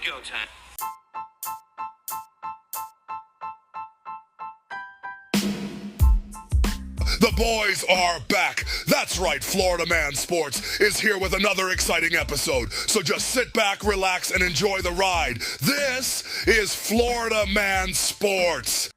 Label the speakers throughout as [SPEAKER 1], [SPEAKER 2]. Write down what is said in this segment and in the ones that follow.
[SPEAKER 1] go time.
[SPEAKER 2] The boys are back. That's right, Florida Man Sports is here with another exciting episode. So just sit back, relax, and enjoy the ride. This is Florida Man Sports.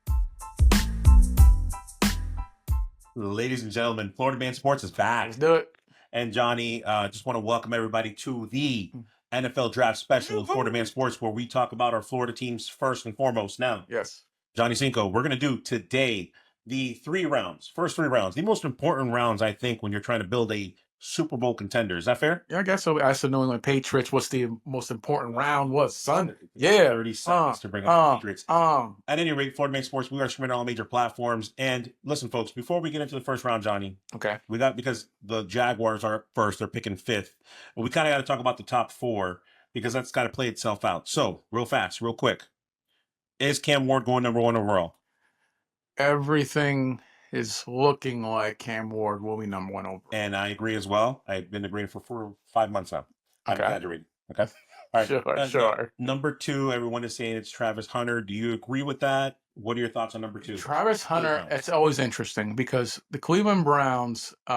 [SPEAKER 3] Ladies and gentlemen, Florida Man Sports is back.
[SPEAKER 4] Let's do it.
[SPEAKER 3] And Johnny, just want to welcome everybody to the NFL Draft Special of Florida Man Sports, where we talk about our Florida teams first and foremost. Now,
[SPEAKER 4] Yes.
[SPEAKER 3] Johnny Cinco, we're going to do today the first three rounds, the most important rounds, I think, when you're trying to build a Super Bowl contender. Is that fair?
[SPEAKER 4] Yeah, I guess so. I asked the New England Patriots what's the most important round was, son.
[SPEAKER 3] 30
[SPEAKER 4] Yeah.
[SPEAKER 3] seconds to bring up the Patriots. At any rate, Florida Man Sports, we are streaming on all major platforms. And listen, folks, before we get into the first round, Johnny,
[SPEAKER 4] Okay.
[SPEAKER 3] because the Jaguars are first, they're picking fifth. But we kind of got to talk about the top four because that's got to play itself out. So, real fast, real quick. Is Cam Ward going number one overall?
[SPEAKER 4] Everything is looking like Cam Ward will be number one over.
[SPEAKER 3] And I agree as well. I've been agreeing for 5 months now. I'm
[SPEAKER 4] Okay.
[SPEAKER 3] exaggerating. Okay. All right.
[SPEAKER 4] Sure.
[SPEAKER 3] Number two, everyone is saying it's Travis Hunter. Do you agree with that? What are your thoughts on number two?
[SPEAKER 4] Travis Hunter, it's always interesting because the Cleveland Browns, they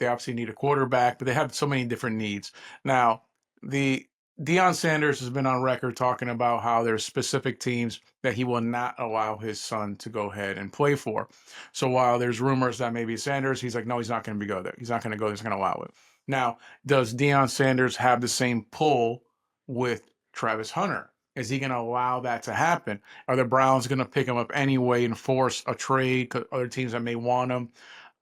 [SPEAKER 4] obviously need a quarterback, but they have so many different needs. Now, the Deion Sanders has been on record talking about how there's specific teams that he will not allow his son to go ahead and play for. So while there's rumors that maybe Sanders, he's like, no, he's not going to go there. He's not going to go there. He's going to allow it. Now, does Deion Sanders have the same pull with Travis Hunter? Is he going to allow that to happen? Are the Browns going to pick him up anyway and force a trade because other teams that may want him?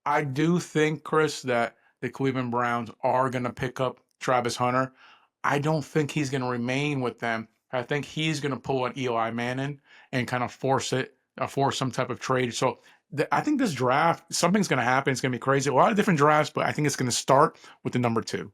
[SPEAKER 4] I do think, Chris, that the Cleveland Browns are going to pick up Travis Hunter. I don't think he's going to remain with them. I think he's going to pull an Eli Manning and kind of force some type of trade. So I think this draft, something's going to happen. It's going to be crazy. A lot of different drafts, but I think it's going to start with the number two.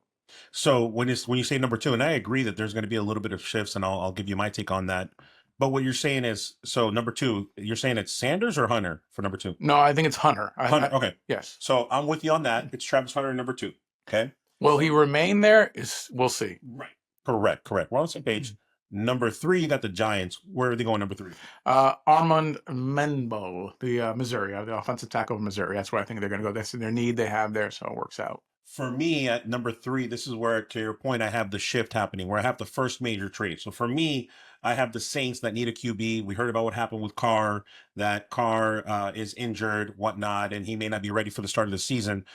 [SPEAKER 3] So when you say number two, and I agree that there's going to be a little bit of shifts, and I'll give you my take on that. But what you're saying is, so number two, you're saying it's Sanders or Hunter for number two?
[SPEAKER 4] No, I think it's Hunter.
[SPEAKER 3] Hunter, okay.
[SPEAKER 4] Yes.
[SPEAKER 3] So I'm with you on that. It's Travis Hunter number two, okay?
[SPEAKER 4] Will he remain there? We'll see.
[SPEAKER 3] Right. Correct. We're on the same page. Number three, you got the Giants. Where are they going number three?
[SPEAKER 4] Armand Menbo, the Missouri, the offensive tackle of Missouri. That's where I think they're going to go. That's their need they have there, so it works out.
[SPEAKER 3] For me, at number three, this is where, to your point, I have the shift happening, where I have the first major trade. So for me, I have the Saints that need a QB. We heard about what happened with Carr, that Carr is injured, whatnot, and he may not be ready for the start of the season.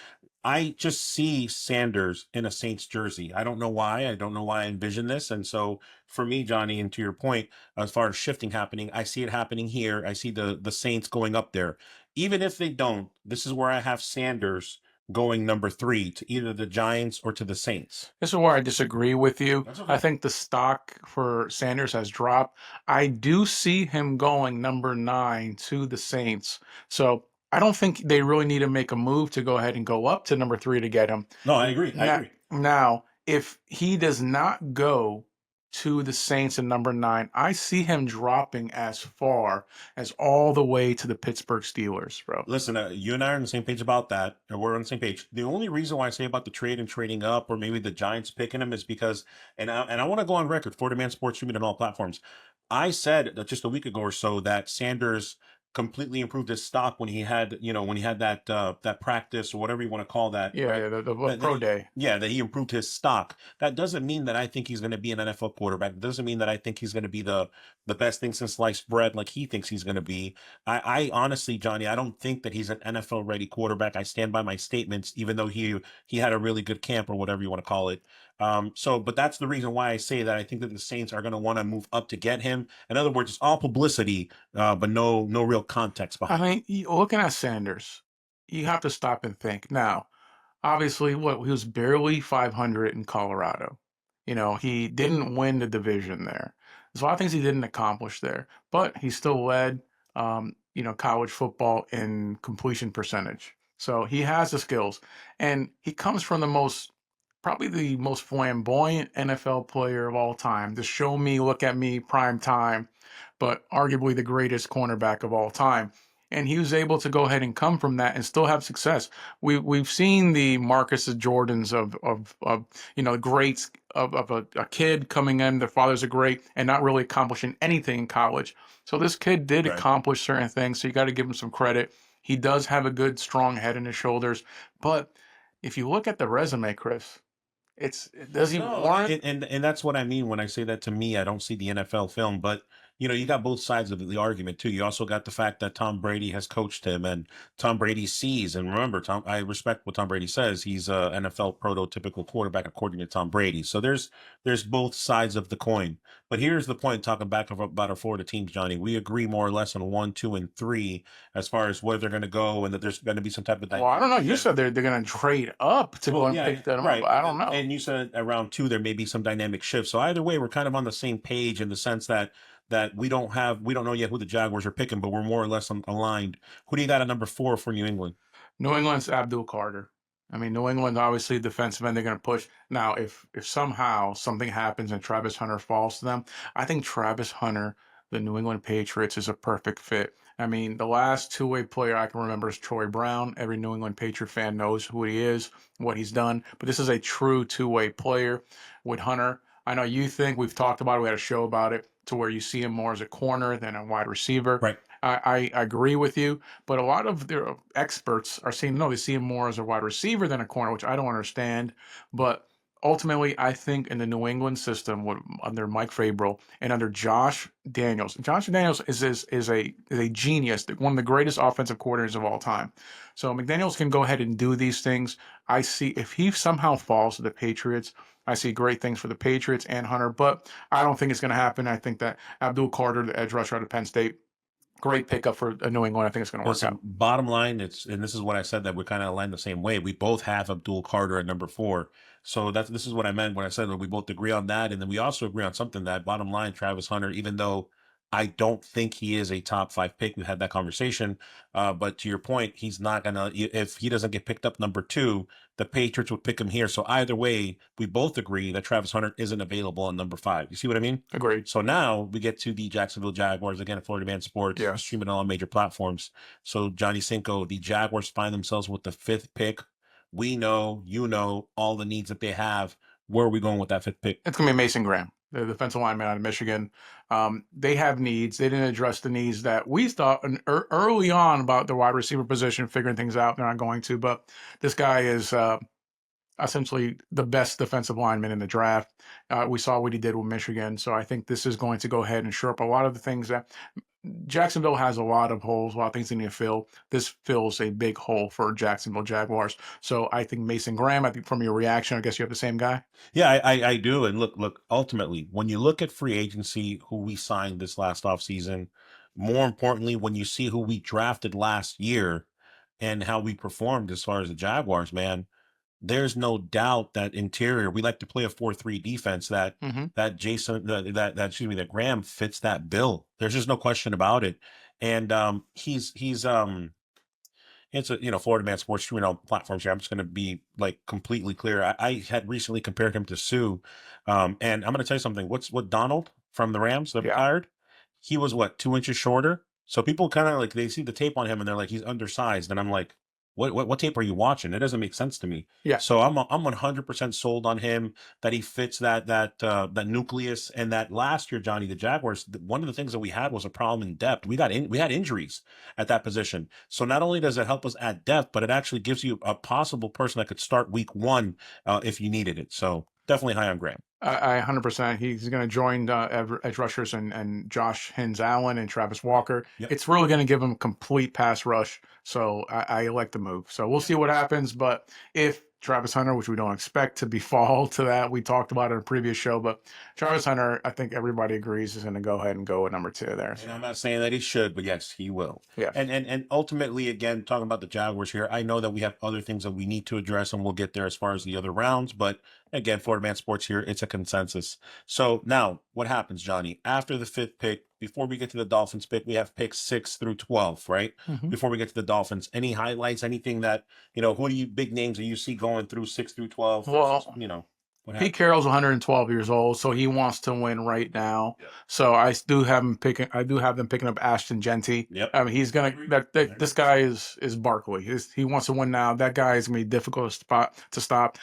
[SPEAKER 3] I just see Sanders in a Saints jersey. I don't know why. I don't know why I envision this. And so for me, Johnny, and to your point, as far as shifting happening, I see it happening here. I see the Saints going up there. Even if they don't, this is where I have Sanders going number three to either the Giants or to the Saints.
[SPEAKER 4] This is where I disagree with you.
[SPEAKER 3] That's okay.
[SPEAKER 4] I think the stock for Sanders has dropped. I do see him going number 9 to the Saints. So I don't think they really need to make a move to go ahead and go up to number 3 to get him.
[SPEAKER 3] No, I agree.
[SPEAKER 4] Now, if he does not go to the Saints in number 9, I see him dropping as far as all the way to the Pittsburgh Steelers, bro.
[SPEAKER 3] Listen, you and I are on the same page about that. And we're on the same page. The only reason why I say about the trade and trading up, or maybe the Giants picking him, is because, and I want to go on record, Florida Man Sports streaming on all platforms. I said just a week ago or so that Sanders completely improved his stock when he had, that practice or whatever you want to call that.
[SPEAKER 4] Yeah,
[SPEAKER 3] right?
[SPEAKER 4] the pro day.
[SPEAKER 3] Yeah, that he improved his stock. That doesn't mean that I think he's going to be an NFL quarterback. It doesn't mean that I think he's going to be the best thing since sliced bread like he thinks he's going to be. I honestly, Johnny, I don't think that he's an NFL ready quarterback. I stand by my statements, even though he had a really good camp or whatever you want to call it. But that's the reason why I say that I think that the Saints are going to want to move up to get him. In other words, it's all publicity, but no real context behind it.
[SPEAKER 4] I mean, looking at Sanders, you have to stop and think. Now, obviously, he was barely 500 in Colorado. He didn't win the division there. There's a lot of things he didn't accomplish there, but he still led, college football in completion percentage. So he has the skills, and he comes from probably the most flamboyant NFL player of all time. The show me, look at me, prime time, but arguably the greatest cornerback of all time. And he was able to go ahead and come from that and still have success. We've seen the Marcus Jordans of greats a kid coming in, their fathers are great, and not really accomplishing anything in college. So this kid did
[SPEAKER 3] Right.
[SPEAKER 4] accomplish certain things. So you got to give him some credit. He does have a good, strong head in his shoulders. But if you look at the resume, Chris, does he
[SPEAKER 3] No,
[SPEAKER 4] warrant?
[SPEAKER 3] and that's what I mean when I say that. To me, I don't see the NFL film, but you got both sides of the argument too. You also got the fact that Tom Brady has coached him, and Tom Brady sees. And remember, I respect what Tom Brady says. He's a NFL prototypical quarterback according to Tom Brady. So there's both sides of the coin. But here's the point: talking back about our Florida teams, Johnny, we agree more or less on 1, 2, and 3 as far as where they're going to go, and that there's going to be some type of
[SPEAKER 4] Well, I don't know.
[SPEAKER 3] dynamic
[SPEAKER 4] You
[SPEAKER 3] shift.
[SPEAKER 4] said they're going to trade up to go
[SPEAKER 3] Well,
[SPEAKER 4] and
[SPEAKER 3] yeah,
[SPEAKER 4] pick them up.
[SPEAKER 3] right.
[SPEAKER 4] I don't know.
[SPEAKER 3] And you said around 2 there may be some dynamic shift. So either way, we're kind of on the same page in the sense that we don't know yet who the Jaguars are picking, but we're more or less aligned. Who do you got at number 4 for New England?
[SPEAKER 4] New England's Abdul Carter. I mean, New England obviously defensive end. They're going to push. Now, if somehow something happens and Travis Hunter falls to them, I think Travis Hunter, the New England Patriots, is a perfect fit. I mean, the last two-way player I can remember is Troy Brown. Every New England Patriot fan knows who he is, what he's done. But this is a true two-way player with Hunter. I know you think we've talked about it. We had a show about it to where you see him more as a corner than a wide receiver.
[SPEAKER 3] Right.
[SPEAKER 4] I agree with you, but a lot of their experts are saying no, they see him more as a wide receiver than a corner, which I don't understand. But ultimately, I think in the New England system, under Mike Vrabel and under Josh Daniels is a genius, one of the greatest offensive coordinators of all time. So McDaniels can go ahead and do these things. I see if he somehow falls to the Patriots, I see great things for the Patriots and Hunter, but I don't think it's going to happen. I think that Abdul Carter, the edge rusher out of Penn State, great pickup for New England. I think it's going to work
[SPEAKER 3] Listen,
[SPEAKER 4] out.
[SPEAKER 3] bottom line, and this is what I said, that we're kind of aligned the same way. We both have Abdul Carter at number 4. So this is what I meant when I said that we both agree on that. And then we also agree on something that bottom line, Travis Hunter, even though I don't think he is a top 5 pick, we had that conversation. But to your point, he's not going to, if he doesn't get picked up number 2, the Patriots would pick him here. So either way, we both agree that Travis Hunter isn't available on number 5. You see what I mean?
[SPEAKER 4] Agreed.
[SPEAKER 3] So now we get to the Jacksonville Jaguars, again, Florida Man Sports,
[SPEAKER 4] Yeah.
[SPEAKER 3] streaming on all major platforms. So Johnny Cinco, the Jaguars find themselves with the 5th pick. We know, all the needs that they have. Where are we going with that 5th pick?
[SPEAKER 4] It's going to be Mason Graham, the defensive lineman out of Michigan. They have needs. They didn't address the needs that we thought early on about the wide receiver position, figuring things out. They're not going to, but this guy is essentially the best defensive lineman in the draft. We saw what he did with Michigan, so I think this is going to go ahead and shore up a lot of the things that Jacksonville has. A lot of holes, a lot of things they need to fill. This fills a big hole for Jacksonville Jaguars. So I think Mason Graham, I think from your reaction, I guess you have the same guy.
[SPEAKER 3] Yeah, I do. And look, ultimately, when you look at free agency, who we signed this last offseason, more importantly, when you see who we drafted last year and how we performed as far as the Jaguars, man, there's no doubt that interior, we like to play a 4-3 defense, that
[SPEAKER 4] Mm-hmm.
[SPEAKER 3] that Graham fits that bill. There's just no question about it. And he's it's a Florida Man Sports streaming on platforms here. I'm just going to be like completely clear. I had recently compared him to Sue, and I'm going to tell you something. What Donald from the Rams that
[SPEAKER 4] Yeah.
[SPEAKER 3] hired? He was what, 2 inches shorter. So people kind of like, they see the tape on him and they're like, he's undersized, and I'm like, what tape are you watching? It doesn't make sense to me.
[SPEAKER 4] Yeah.
[SPEAKER 3] So I'm 100% sold on him, that he fits that nucleus. And that last year, Johnny, the Jaguars, one of the things that we had was a problem in depth. We had injuries at that position. So not only does it help us add depth, but it actually gives you a possible person that could start week 1 if you needed it. So definitely high on Graham.
[SPEAKER 4] I 100%. He's going to join edge rushers and Josh Hines Allen and Travis Walker.
[SPEAKER 3] Yep.
[SPEAKER 4] It's really going to give him complete pass rush. So I like the move. So we'll see what happens. But if Travis Hunter, which we don't expect to be fall to that, we talked about it in a previous show, but Travis Hunter, I think everybody agrees, is going to go ahead and go at number 2 there.
[SPEAKER 3] And I'm not saying that he should, but yes, he will.
[SPEAKER 4] Yeah.
[SPEAKER 3] And ultimately, again, talking about the Jaguars here, I know that we have other things that we need to address, and we'll get there as far as the other rounds. But again, Florida Man Sports here, it's a consensus. So now what happens, Johnny? After the 5th pick, before we get to the Dolphins pick, we have picks 6 through 12, right?
[SPEAKER 4] Mhm.
[SPEAKER 3] Before we get to the Dolphins, any highlights, anything that, who do you, big names that you see going through 6 through 12?
[SPEAKER 4] Well,
[SPEAKER 3] what
[SPEAKER 4] Pete
[SPEAKER 3] happened?
[SPEAKER 4] Carroll's 112 years old, so he wants to win right now.
[SPEAKER 3] Yep.
[SPEAKER 4] So I do have them picking up Ashton Genty.
[SPEAKER 3] Yep.
[SPEAKER 4] I mean, he's gonna. This guy is Barkley. He wants to win now. That guy is gonna be difficult to stop.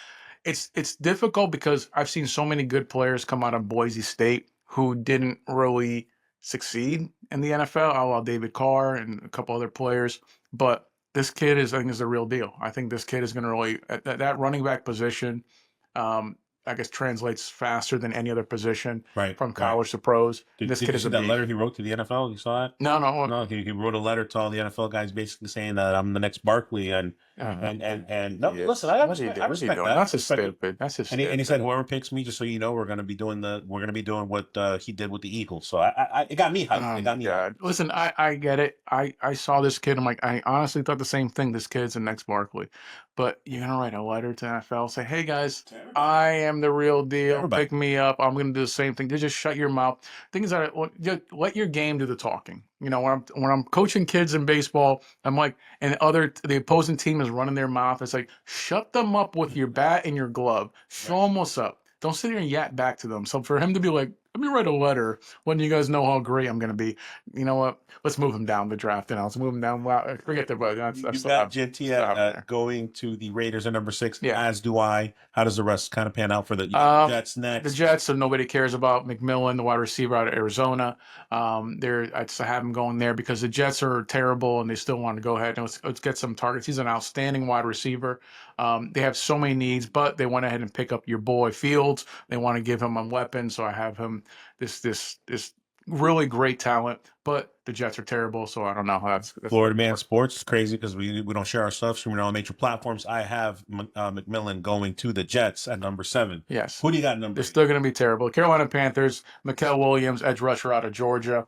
[SPEAKER 4] it's difficult because I've seen so many good players come out of Boise State who didn't really succeed in the NFL, a la David Carr and a couple other players. But this kid is, I think, is the real deal. I think this kid is going to really that running back position. I guess translates faster than any other position
[SPEAKER 3] Right,
[SPEAKER 4] from
[SPEAKER 3] right.
[SPEAKER 4] college to pros. This
[SPEAKER 3] Did
[SPEAKER 4] kid
[SPEAKER 3] you
[SPEAKER 4] is
[SPEAKER 3] see
[SPEAKER 4] a
[SPEAKER 3] that
[SPEAKER 4] beast.
[SPEAKER 3] letter he wrote to the NFL? You saw it?
[SPEAKER 4] No.
[SPEAKER 3] No, he wrote a letter to all the NFL guys, basically saying that I'm the next Barkley, and no,
[SPEAKER 4] Yes.
[SPEAKER 3] listen, I
[SPEAKER 4] What are you
[SPEAKER 3] respect,
[SPEAKER 4] doing?
[SPEAKER 3] I
[SPEAKER 4] What are you
[SPEAKER 3] respect
[SPEAKER 4] doing?
[SPEAKER 3] that.
[SPEAKER 4] That's
[SPEAKER 3] I
[SPEAKER 4] just
[SPEAKER 3] respect it.
[SPEAKER 4] stupid. That's just
[SPEAKER 3] And he said,
[SPEAKER 4] stupid.
[SPEAKER 3] whoever picks me, just so you know, we're gonna be doing what he did with the Eagles. So it got me hyped. It got me hyped.
[SPEAKER 4] God. Listen, I get it. I saw this kid. I'm like, I honestly thought the same thing. This kid's the next Barkley. But you're gonna write a letter to NFL, say, hey guys,
[SPEAKER 3] To everybody.
[SPEAKER 4] I am the real
[SPEAKER 3] To
[SPEAKER 4] deal.
[SPEAKER 3] everybody.
[SPEAKER 4] Pick me up. I'm gonna do the same thing. Just shut your mouth. Things that just let your game do the talking. You know, when I'm coaching kids in baseball, I'm like, and the opposing team is running their mouth. It's like, shut them up with your bat and your glove. Show them what's up. Don't sit here and yap back to them. So for him to be like, let me write a letter when you guys know how great I'm going to be. You know what? Let's move him down the draft. Let's move him down. Wow, forget the but
[SPEAKER 3] You got JT going to the Raiders at number 6,
[SPEAKER 4] Yeah.
[SPEAKER 3] as do I. How does the rest kind of pan out for the Jets next?
[SPEAKER 4] The Jets, so nobody cares about McMillan, the wide receiver out of Arizona. I just have him going there because the Jets are terrible and they still want to go ahead and let's get some targets. He's an outstanding wide receiver. They have so many needs, but they went ahead and pick up your boy Fields. They want to give him a weapon, so I have him this really great talent, but the Jets are terrible, so I don't know how that's
[SPEAKER 3] Florida Man Sports is crazy because we don't share our stuff, streaming on all major platforms. I have McMillan going to the Jets at number 7.
[SPEAKER 4] Yes.
[SPEAKER 3] Who do you got number
[SPEAKER 4] They're
[SPEAKER 3] 8?
[SPEAKER 4] still going to be terrible. Carolina Panthers, Mikael Williams, edge rusher out of Georgia.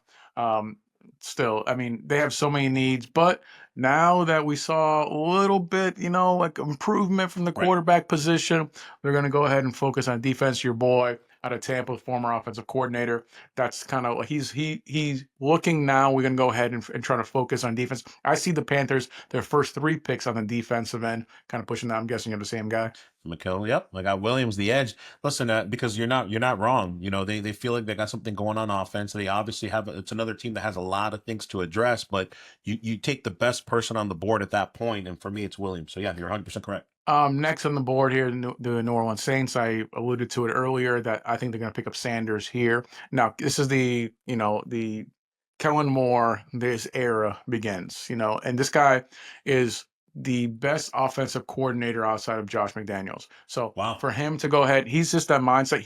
[SPEAKER 4] Still, I mean, they have so many needs, but now that we saw a little bit, like improvement from the
[SPEAKER 3] Right.
[SPEAKER 4] quarterback position, they're going to go ahead and focus on defense. Your boy out of Tampa, former offensive coordinator. That's kind of he's looking now. We're going to go ahead and try to focus on defense. I see the Panthers, their first 3 picks on the defensive end, kind of pushing that. I'm guessing you're the same guy.
[SPEAKER 3] McKell, yep. I got Williams, the edge. Listen, because you're not wrong. They feel like they got something going on offense. They obviously have. It's another team that has a lot of things to address, but you take the best person on the board at that point, and for me, it's Williams. So yeah, you're 100% correct.
[SPEAKER 4] Next on the board here, the New Orleans Saints. I alluded to it earlier that I think they're going to pick up Sanders here. Now, this is the Kellen Moore, this era begins, and this guy is the best offensive coordinator outside of Josh McDaniels. So
[SPEAKER 3] Wow.
[SPEAKER 4] for him to go ahead, he's just that mindset.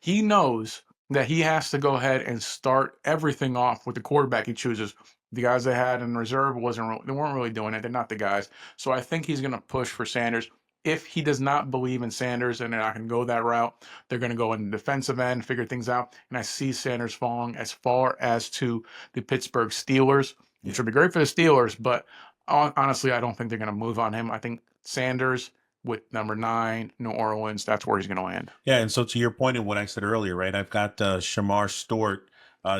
[SPEAKER 4] He knows that he has to go ahead and start everything off with the quarterback he chooses. The guys they had in reserve they weren't really doing it. They're not the guys. So I think he's going to push for Sanders. If he does not believe in Sanders and they're not going to go that route, they're going to go in the defensive end, figure things out. And I see Sanders falling as far as to the Pittsburgh Steelers, which would be great for the Steelers. But honestly, I don't think they're going to move on him. I think Sanders with number 9, New Orleans, that's where he's going to land.
[SPEAKER 3] Yeah, and so to your point and what I said earlier, right? I've got Shamar Stewart,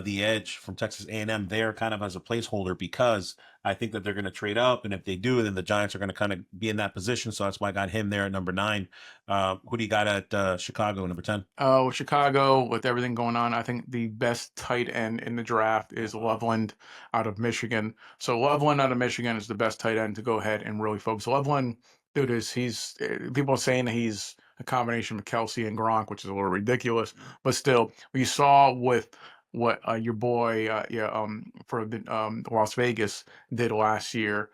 [SPEAKER 3] the edge from Texas A&M, there kind of as a placeholder because I think that they're going to trade up, and if they do, then the Giants are going to kind of be in that position. So that's why I got him there at number 9. Who do you got at Chicago, number 10?
[SPEAKER 4] With Chicago, with everything going on, I think the best tight end in the draft is Loveland out of Michigan. So Loveland out of Michigan is the best tight end to go ahead and really focus. Loveland, dude, he's people are saying that he's a combination of Kelsey and Gronk, which is a little ridiculous, but still, we saw with what your boy for the Las Vegas did last year.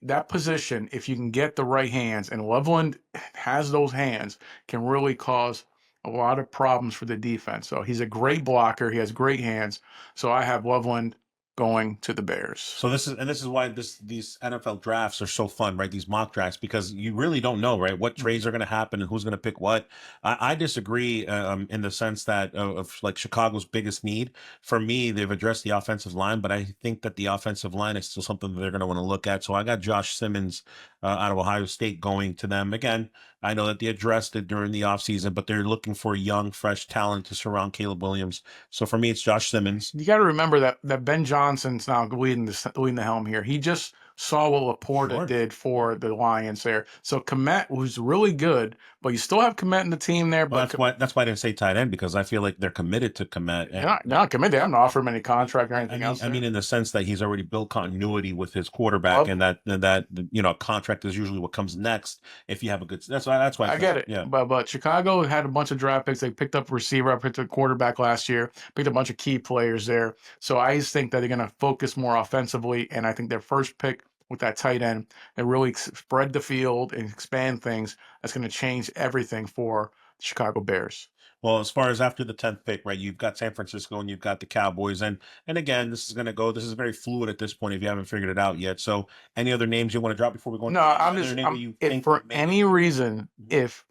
[SPEAKER 4] That position, if you can get the right hands, and Loveland has those hands, can really cause a lot of problems for the defense. So he's a great blocker. He has great hands. So I have Loveland going to the Bears.
[SPEAKER 3] So this is why these NFL drafts are so fun, right? These mock drafts, because you really don't know, right, what trades are going to happen and who's going to pick what. I disagree in the sense that of like Chicago's biggest need. For me, they've addressed the offensive line, but I think that the offensive line is still something that they're going to want to look at. So I got Josh Simmons out of Ohio State going to them. Again, I know that they addressed it during the offseason, but they're looking for young, fresh talent to surround Caleb Williams. So for me, it's Josh Simmons.
[SPEAKER 4] You got to remember that Ben Johnson's now leading the helm here. He just saw what Laporta
[SPEAKER 3] Sure.
[SPEAKER 4] did for the Lions there. So Kmet was really good, but you still have Kmet in the team there.
[SPEAKER 3] Well,
[SPEAKER 4] But
[SPEAKER 3] that's why I didn't say tight end, because I feel like they're committed to Komet.
[SPEAKER 4] they're not committed. They haven't offered him any contract or
[SPEAKER 3] I
[SPEAKER 4] anything
[SPEAKER 3] mean,
[SPEAKER 4] else.
[SPEAKER 3] I mean,
[SPEAKER 4] There.
[SPEAKER 3] in the sense that he's already built continuity with his quarterback,
[SPEAKER 4] Well,
[SPEAKER 3] and that contract is usually what comes next if you have a good. That's why
[SPEAKER 4] I get it,
[SPEAKER 3] Yeah,
[SPEAKER 4] but Chicago had a bunch of draft picks. They picked up a receiver, picked up a quarterback last year, picked up a bunch of key players there. So I just think that they're going to focus more offensively, and I think their first pick with that tight end, they really spread the field and expand things. That's going to change everything for the Chicago Bears.
[SPEAKER 3] Well, as far as after the 10th pick, right, you've got San Francisco and you've got the Cowboys, and again, this is very fluid at this point if you haven't figured it out yet. So, any other names you want to drop before we go?
[SPEAKER 4] No, I'm just if for any reason if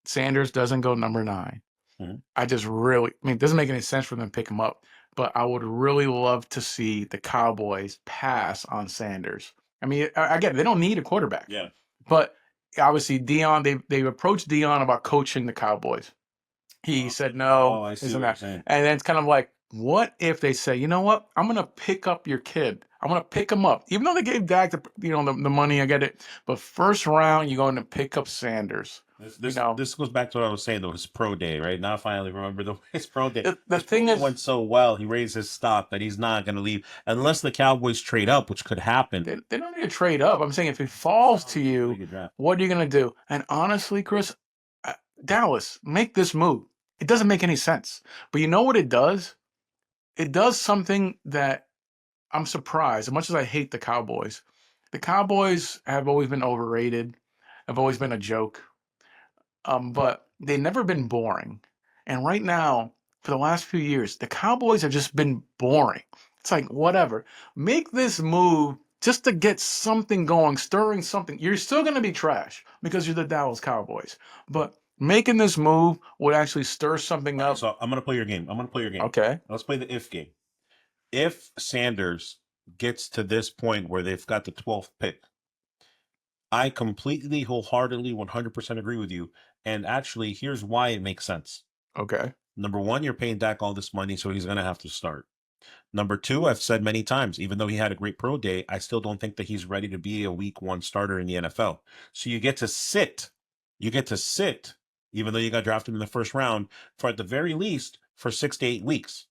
[SPEAKER 4] Sanders doesn't go number 9. I just really, I mean, it doesn't make any sense for them to pick him up, but I would really love to see the Cowboys pass on Sanders. I mean, I get it. They don't need a quarterback.
[SPEAKER 3] Yeah.
[SPEAKER 4] But obviously, Dion, they approached Dion about coaching the Cowboys. He said no,
[SPEAKER 3] I see
[SPEAKER 4] isn't
[SPEAKER 3] what you're
[SPEAKER 4] that?
[SPEAKER 3] saying.
[SPEAKER 4] And then it's kind of like, what if they say, you know what? I'm going to pick up your kid. I'm going to pick him up. Even though they gave Dak the money, I get it. But first round, you're going to pick up Sanders.
[SPEAKER 3] This goes back to what I was saying though, his pro day, right? Now I finally remember his pro day.
[SPEAKER 4] The thing is,
[SPEAKER 3] went so well, he raised his stock that he's not going to leave unless the Cowboys trade up, which could happen.
[SPEAKER 4] They don't need to trade up. I'm saying if it falls to you, what are you going to do? And honestly, Chris, Dallas, make this move. It doesn't make any sense. But you know what it does? It does something that I'm surprised. As much as I hate the Cowboys have always been overrated, have always been a joke. But they've never been boring. And right now, for the last few years, the Cowboys have just been boring. It's like, whatever. Make this move just to get something going, stirring something. You're still going to be trash because you're the Dallas Cowboys. But making this move would actually stir something up.
[SPEAKER 3] So I'm going to play your game.
[SPEAKER 4] Okay.
[SPEAKER 3] Let's play the if game. If Sanders gets to this point where they've got the 12th pick, I completely, wholeheartedly, 100% agree with you. And actually, here's why it makes sense.
[SPEAKER 4] Okay.
[SPEAKER 3] Number one, you're paying Dak all this money, so he's going to have to start. Number two, I've said many times, even though he had a great pro day, I still don't think that he's ready to be a week 1 starter in the NFL. So you get to sit, even though you got drafted in the first round, for at the very least for 6 to 8 weeks.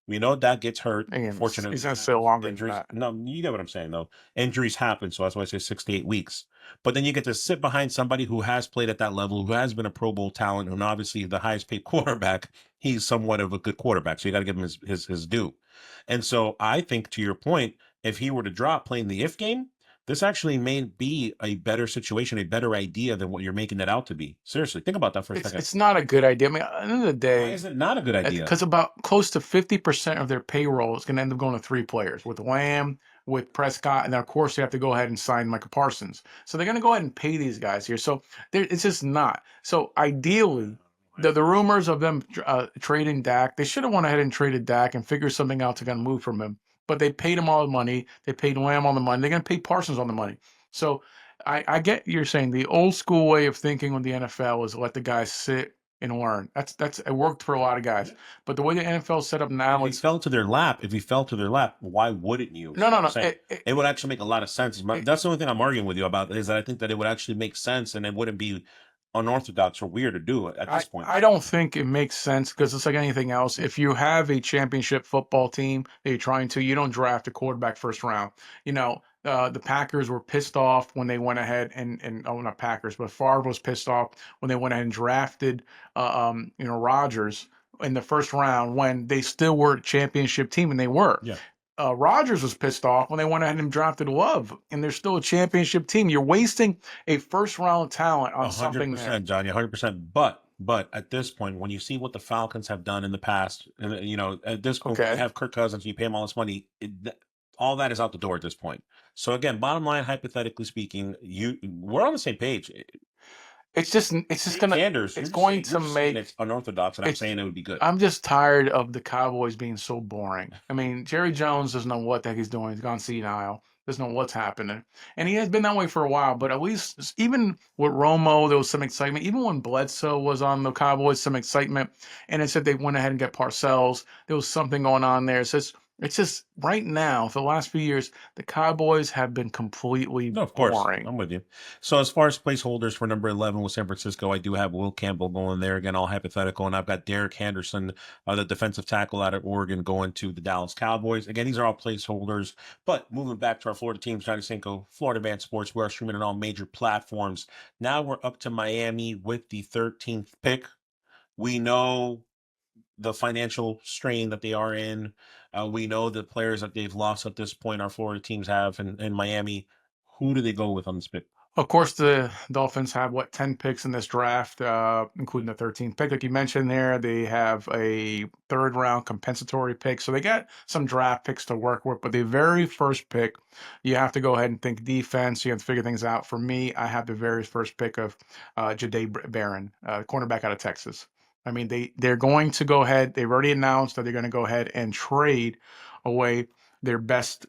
[SPEAKER 3] We know Dak gets hurt. Fortunately,
[SPEAKER 4] he's going to stay longer than
[SPEAKER 3] injuries.
[SPEAKER 4] that.
[SPEAKER 3] No, you get what I'm saying, though. Injuries happen, so that's why I say 6 to 8 weeks. But then you get to sit behind somebody who has played at that level, who has been a Pro Bowl talent, and obviously the highest paid quarterback. He's somewhat of a good quarterback, so you got to give him his due. And so I think, to your point, if he were to drop playing the if game, this actually may be a better situation, a better idea than what you're making it out to be. Seriously, think about that for a second.
[SPEAKER 4] It's not a good idea. I mean, at the end of the day,
[SPEAKER 3] why is it not a good idea?
[SPEAKER 4] Because about close to 50% of their payroll is going to end up going to 3 players, with Lamb, with Prescott, and then of course they have to go ahead and sign Micah Parsons. So they're going to go ahead and pay these guys here. So it's just not. So ideally, the rumors of them trading Dak, they should have went ahead and traded Dak and figured something out to kind of move from him. But they paid him all the money. They paid Lamb all the money. They're going to pay Parsons all the money. So I get you're saying the old school way of thinking with the NFL is let the guys sit and learn. That's it worked for a lot of guys. But the way the NFL is set up now,
[SPEAKER 3] if he fell to their lap, why wouldn't you?
[SPEAKER 4] No.
[SPEAKER 3] It would actually make a lot of sense. That's the only thing I'm arguing with you about, is that I think that it would actually make sense and it wouldn't be unorthodox or weird to do it at this point.
[SPEAKER 4] I don't think it makes sense, because it's like anything else. If you have a championship football team that you're trying to, you don't draft a quarterback first round. The Packers were pissed off when they went ahead and not Packers, but Favre was pissed off when they went ahead and drafted Rodgers in the first round when they still were a championship team, and they were.
[SPEAKER 3] Yeah.
[SPEAKER 4] Rodgers was pissed off when they went ahead and drafted Love, and they're still a championship team. You're wasting a first-round talent on something there.
[SPEAKER 3] 100%, Johnny, 100%. But at this point, when you see what the Falcons have done in the past, and at this point, you have Kirk Cousins, you pay him all this money, all that is out the door at this point. So again, bottom line, hypothetically speaking, we're on the same page.
[SPEAKER 4] It's just gonna.
[SPEAKER 3] Sanders,
[SPEAKER 4] it's going to make
[SPEAKER 3] it's unorthodox, and I'm saying it would be good.
[SPEAKER 4] I'm just tired of the Cowboys being so boring. I mean, Jerry Jones doesn't know what the heck he's doing. He's gone senile. Doesn't know what's happening, and he has been that way for a while. But at least, even with Romo, there was some excitement. Even when Bledsoe was on the Cowboys, some excitement. And it said they went ahead and got Parcells. There was something going on there. It says It's just right now, for the last few years, the Cowboys have been completely
[SPEAKER 3] No, of course.
[SPEAKER 4] boring.
[SPEAKER 3] I'm with you. So as far as placeholders for number 11 with San Francisco, I do have Will Campbell going there. Again, all hypothetical. And I've got Derek Henderson, the defensive tackle out of Oregon, going to the Dallas Cowboys. Again, these are all placeholders. But moving back to our Florida teams, Johnny Cinco, Florida Man Sports, we are streaming on all major platforms. Now we're up to Miami with the 13th pick. We know the financial strain that they are in. We know the players that they've lost at this point, our Florida teams have in Miami. Who do they go with on this pick?
[SPEAKER 4] Of course, the Dolphins have 10 picks in this draft, including the 13th pick, like you mentioned there. They have a third round compensatory pick, so they got some draft picks to work with. But the very first pick, you have to go ahead and think defense. You have to figure things out. For me, I have the very first pick of Jahdae Barron, cornerback out of Texas. I mean, they're going to go ahead. They've already announced that they're going to go ahead and trade away their best,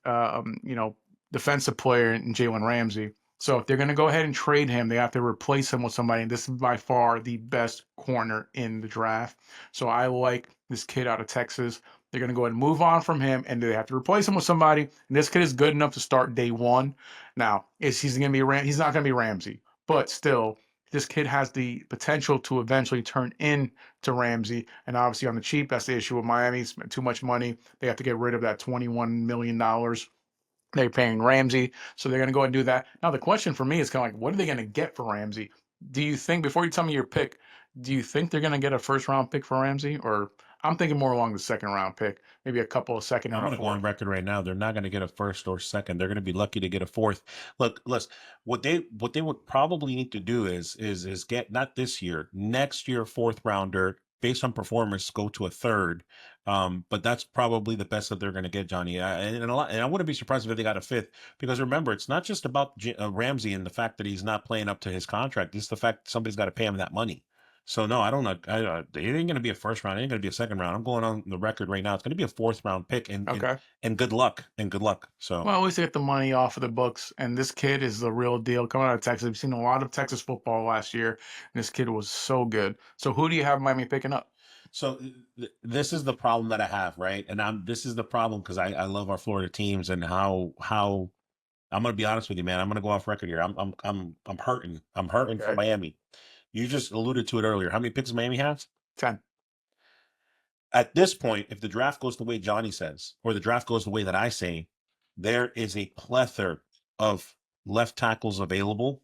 [SPEAKER 4] defensive player in Jalen Ramsey. So if they're going to go ahead and trade him, they have to replace him with somebody. And this is by far the best corner in the draft. So I like this kid out of Texas. They're going to go ahead and move on from him, and they have to replace him with somebody. And this kid is good enough to start day one. Now, he's going to be he's not going to be Ramsey, but still, this kid has the potential to eventually turn into Ramsey. And obviously, on the cheap, that's the issue with Miami. Spent too much money. They have to get rid of that $21 million they're paying Ramsey, so they're going to go ahead and do that. Now, the question for me is kind of like, what are they going to get for Ramsey? Do you think, before you tell me your pick, do you think they're going to get a first round pick for Ramsey? Or I'm thinking more along the second round pick, maybe a couple of second
[SPEAKER 3] I'm
[SPEAKER 4] and a
[SPEAKER 3] going to go on
[SPEAKER 4] fourth.
[SPEAKER 3] record right now. They're not going to get a first or second. They're going to be lucky to get a fourth. Look, listen, what they would probably need to do is get, not this year, next year, fourth rounder based on performance, go to a third. But that's probably the best that they're going to get, Johnny. And I wouldn't be surprised if they got a fifth, because remember, it's not just about Ramsey and the fact that he's not playing up to his contract. It's the fact that somebody's got to pay him that money. So no, I don't know. It ain't going to be a first round. It ain't going to be a second round. I'm going on the record right now. It's going to be a fourth round pick,
[SPEAKER 4] Okay.
[SPEAKER 3] and good luck. And good luck. So
[SPEAKER 4] Well, at least they get the money off of the books. And this kid is the real deal coming out of Texas. We've seen a lot of Texas football last year, and this kid was so good. So who do you have Miami picking up?
[SPEAKER 3] So this is the problem that I have, right? And this is the problem because I love our Florida teams and how I'm going to be honest with you, man. I'm going to go off record here. I'm hurting. I'm hurting for
[SPEAKER 4] Okay.
[SPEAKER 3] Miami. You just alluded to it earlier. How many picks does Miami have?
[SPEAKER 4] 10.
[SPEAKER 3] At this point, if the draft goes the way Johnny says, or the draft goes the way that I say, there is a plethora of left tackles available,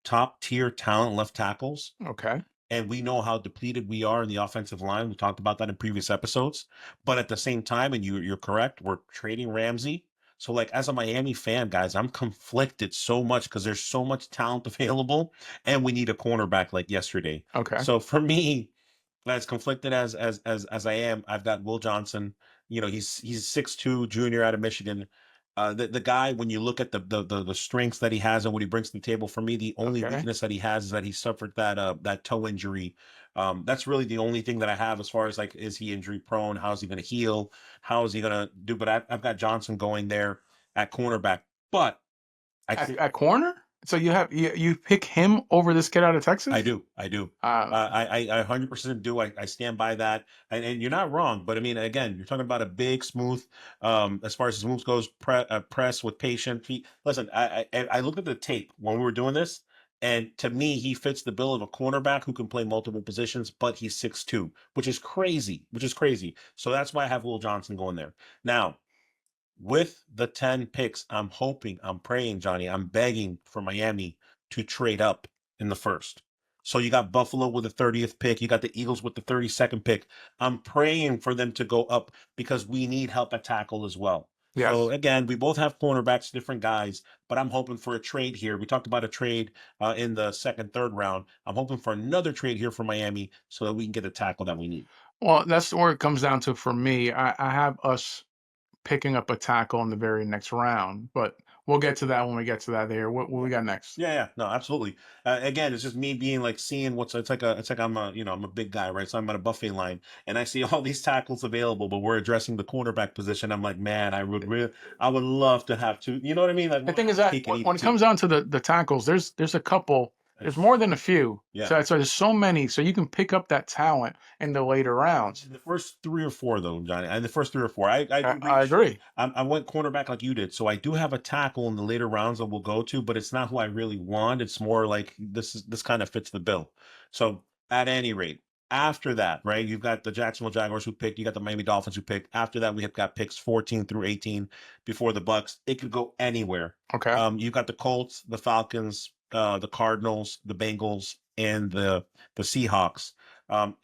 [SPEAKER 3] top tier talent left tackles.
[SPEAKER 4] Okay.
[SPEAKER 3] And we know how depleted we are in the offensive line. We talked about that in previous episodes. But at the same time, and you're correct, we're trading Ramsey. So, like, as a Miami fan, guys, I'm conflicted so much because there's so much talent available, and we need a cornerback like yesterday.
[SPEAKER 4] Okay.
[SPEAKER 3] So for me, as conflicted as I am, I've got Will Johnson. He's 6'2", junior out of Michigan. The guy, when you look at the strengths that he has and what he brings to the table, for me, the only
[SPEAKER 4] Okay.
[SPEAKER 3] weakness that he has is that he suffered that toe injury. That's really the only thing that I have as far as, like, is he injury prone? How's he going to heal? How is he going to do? But I've got Johnson going there at cornerback. But
[SPEAKER 4] At corner? So you pick him over this kid out of Texas?
[SPEAKER 3] I do. I 100% do. I stand by that. And you're not wrong. But I mean, again, you're talking about a big, smooth, as far as his moves goes, press with patient feet. Listen, I looked at the tape when we were doing this, and to me, he fits the bill of a cornerback who can play multiple positions, but he's 6'2", which is crazy, So that's why I have Will Johnson going there. Now, with the 10 picks, I'm hoping, I'm praying, Johnny, I'm begging for Miami to trade up in the first. So you got Buffalo with the 30th pick. You got the Eagles with the 32nd pick. I'm praying for them to go up because we need help at tackle as well.
[SPEAKER 4] Yes.
[SPEAKER 3] So again, we both have cornerbacks, different guys, but I'm hoping for a trade here. We talked about a trade in the second, third round. I'm hoping for another trade here for Miami so that we can get a tackle that we need.
[SPEAKER 4] Well, that's where it comes down to for me. I have us picking up a tackle in the very next round, but we'll get to that when we get to that there. What we got next?
[SPEAKER 3] Yeah, no, absolutely. Again, it's just me being like seeing it's like I'm a big guy, right? So I'm at a buffet line and I see all these tackles available, but we're addressing the cornerback position. I'm like, man, I would love to have two. You know what I mean? Like,
[SPEAKER 4] The thing is that when it comes down to the tackles, there's a couple There's more than a few.
[SPEAKER 3] Yeah.
[SPEAKER 4] So there's so many. So you can pick up that talent in the later rounds.
[SPEAKER 3] In the first 3 or 4, though, Johnny. And the first 3 or 4, I do
[SPEAKER 4] I
[SPEAKER 3] reach.
[SPEAKER 4] agree.
[SPEAKER 3] I went cornerback like you did, so I do have a tackle in the later rounds that we'll go to, but it's not who I really want. It's more like this kind of fits the bill. So at any rate, after that, right, you've got the Jacksonville Jaguars who picked, you got the Miami Dolphins who picked. After that, we have got picks 14 through 18 before the Bucks. It could go anywhere.
[SPEAKER 4] Okay.
[SPEAKER 3] You've got the Colts, the Falcons, the Cardinals, the Bengals, and the Seahawks.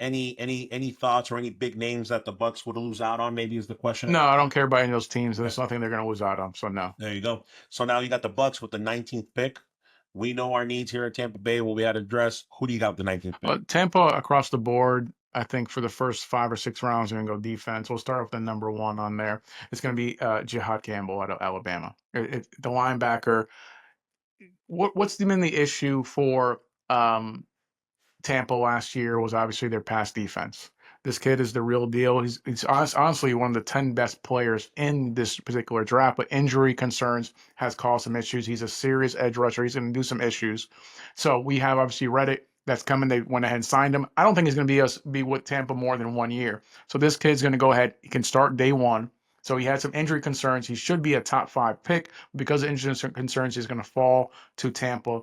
[SPEAKER 3] Any thoughts or any big names that the Bucks would lose out on? Maybe is the question.
[SPEAKER 4] No, I don't care about any of those teams. There's nothing they're going to lose out on. So no.
[SPEAKER 3] There you go. So now you got the Bucks with the 19th pick. We know our needs here at Tampa Bay. What we had to address. Who do you got with the 19th pick?
[SPEAKER 4] Tampa across the board. I think for the first 5 or 6 rounds, they're going to go defense. We'll start with the number 1 on there. It's going to be Jihad Campbell out of Alabama. The linebacker. What's been the issue for Tampa last year was obviously their pass defense. This kid is the real deal. He's honestly one of the 10 best players in this particular draft, but injury concerns has caused some issues. He's a serious edge rusher. He's going to do some issues. So we have obviously Reddick that's coming. They went ahead and signed him. I don't think he's going to be with Tampa more than 1 year. So this kid's going to go ahead. He can start day 1. So he had some injury concerns. He should be a top 5 pick. Because of injury concerns, he's going to fall to Tampa.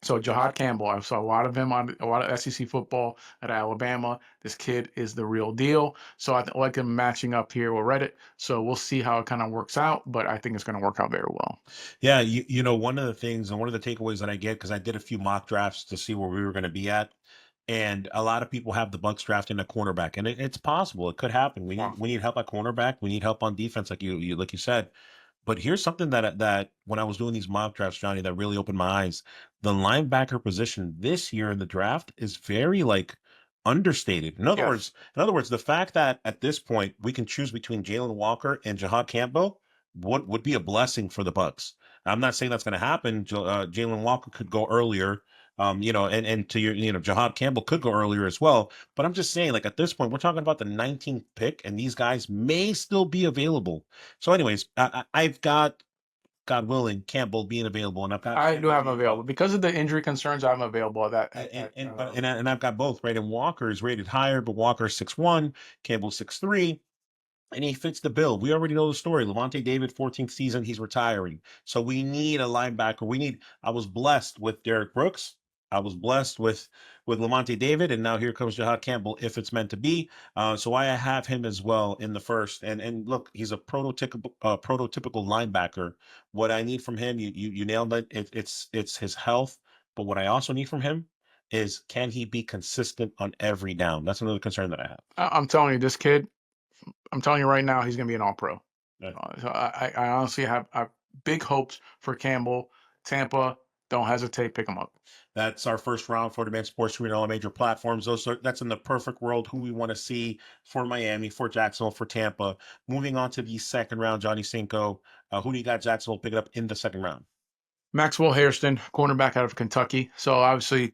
[SPEAKER 4] So Jihad Campbell, I saw a lot of him on a lot of SEC football at Alabama. This kid is the real deal. So I like him matching up here with Reddit. So we'll see how it kind of works out, but I think it's going to work out very well.
[SPEAKER 3] Yeah, you know, one of the things and one of the takeaways that I get, because I did a few mock drafts to see where we were going to be at, and a lot of people have the Bucks drafting a cornerback, and it's possible. It could happen. We need help at cornerback. We need help on defense, like you said. But here's something that when I was doing these mock drafts, Johnny, that really opened my eyes. The linebacker position this year in the draft is very like understated. In other
[SPEAKER 4] Yes.
[SPEAKER 3] words, the fact that at this point we can choose between Jalen Walker and Jihad Campbell would be a blessing for the Bucks. I'm not saying that's going to happen. Jalen Walker could go earlier. And to your, Jihad Campbell could go earlier as well. But I'm just saying, like at this point, we're talking about the 19th pick, and these guys may still be available. So, anyways, I've got, God willing, Campbell being available, and
[SPEAKER 4] I do have him available because of the injury concerns. I'm available at that.
[SPEAKER 3] and I've got both, right? And Walker is rated higher, but Walker's 6'1", Campbell's 6'3". And he fits the bill. We already know the story. Levante David, 14th season, he's retiring. So we need a linebacker. I was blessed with Derek Brooks. I was blessed with Levante David, and now here comes Jihad Campbell, if it's meant to be. So I have him as well in the first. And look, he's a prototypical linebacker. What I need from him, you nailed it. It's his health. But what I also need from him is, can he be consistent on every down? That's another concern that I have.
[SPEAKER 4] I'm telling you, this kid. I'm telling you right now, he's going to be an All-Pro.
[SPEAKER 3] Yeah.
[SPEAKER 4] So I honestly have big hopes for Campbell. Tampa, don't hesitate, pick him up.
[SPEAKER 3] That's our first round for Demand Sports Screen on all major platforms. That's in the perfect world who we want to see for Miami, for Jacksonville, for Tampa. Moving on to the second round, Johnny Cinco. Who do you got Jacksonville picking up in the second round?
[SPEAKER 4] Maxwell Hairston, cornerback out of Kentucky. So obviously,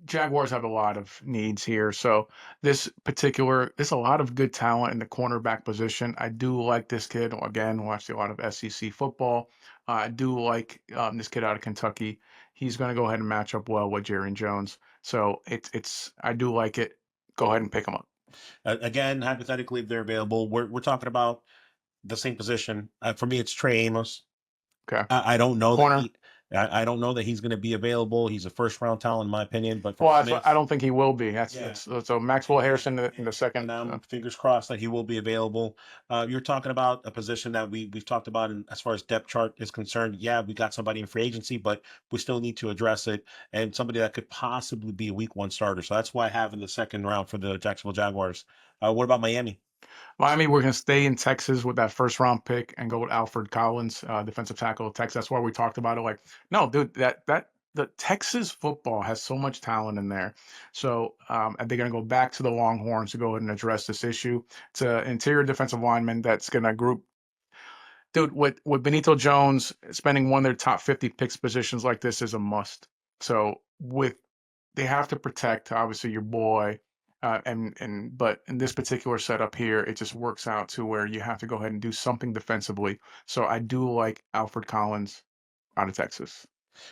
[SPEAKER 4] Jaguars have a lot of needs here. So there's a lot of good talent in the cornerback position. I do like this kid. Again, watched a lot of SEC football. I do like this kid out of Kentucky. He's going to go ahead and match up well with Jaron Jones. So I do like it. Go ahead and pick him up.
[SPEAKER 3] Again, hypothetically, if they're available, we're talking about the same position. For me, it's Trey Amos.
[SPEAKER 4] Okay.
[SPEAKER 3] I don't know.
[SPEAKER 4] Corner.
[SPEAKER 3] I don't know that he's going to be available. He's a first round talent, in my opinion. But
[SPEAKER 4] I don't think he will be. So Maxwell Harrison in the second.
[SPEAKER 3] And I'm fingers crossed that he will be available. You're talking about a position that we've talked about, as far as depth chart is concerned. Yeah, we got somebody in free agency, but we still need to address it, and somebody that could possibly be a week 1 starter. So that's why I have in the second round for the Jacksonville Jaguars. What about Miami?
[SPEAKER 4] Miami, we're going to stay in Texas with that first round pick and go with Alfred Collins, defensive tackle of Texas. That's why we talked about it. Like, no, dude, the Texas football has so much talent in there. So they're going to go back to the Longhorns to go ahead and address this issue. It's an interior defensive lineman that's going to group. Dude, with Benito Jones spending one of their top 50 picks positions like this is a must. So they have to protect, obviously, your boy. But in this particular setup here, it just works out to where you have to go ahead and do something defensively. So I do like Alfred Collins out of Texas.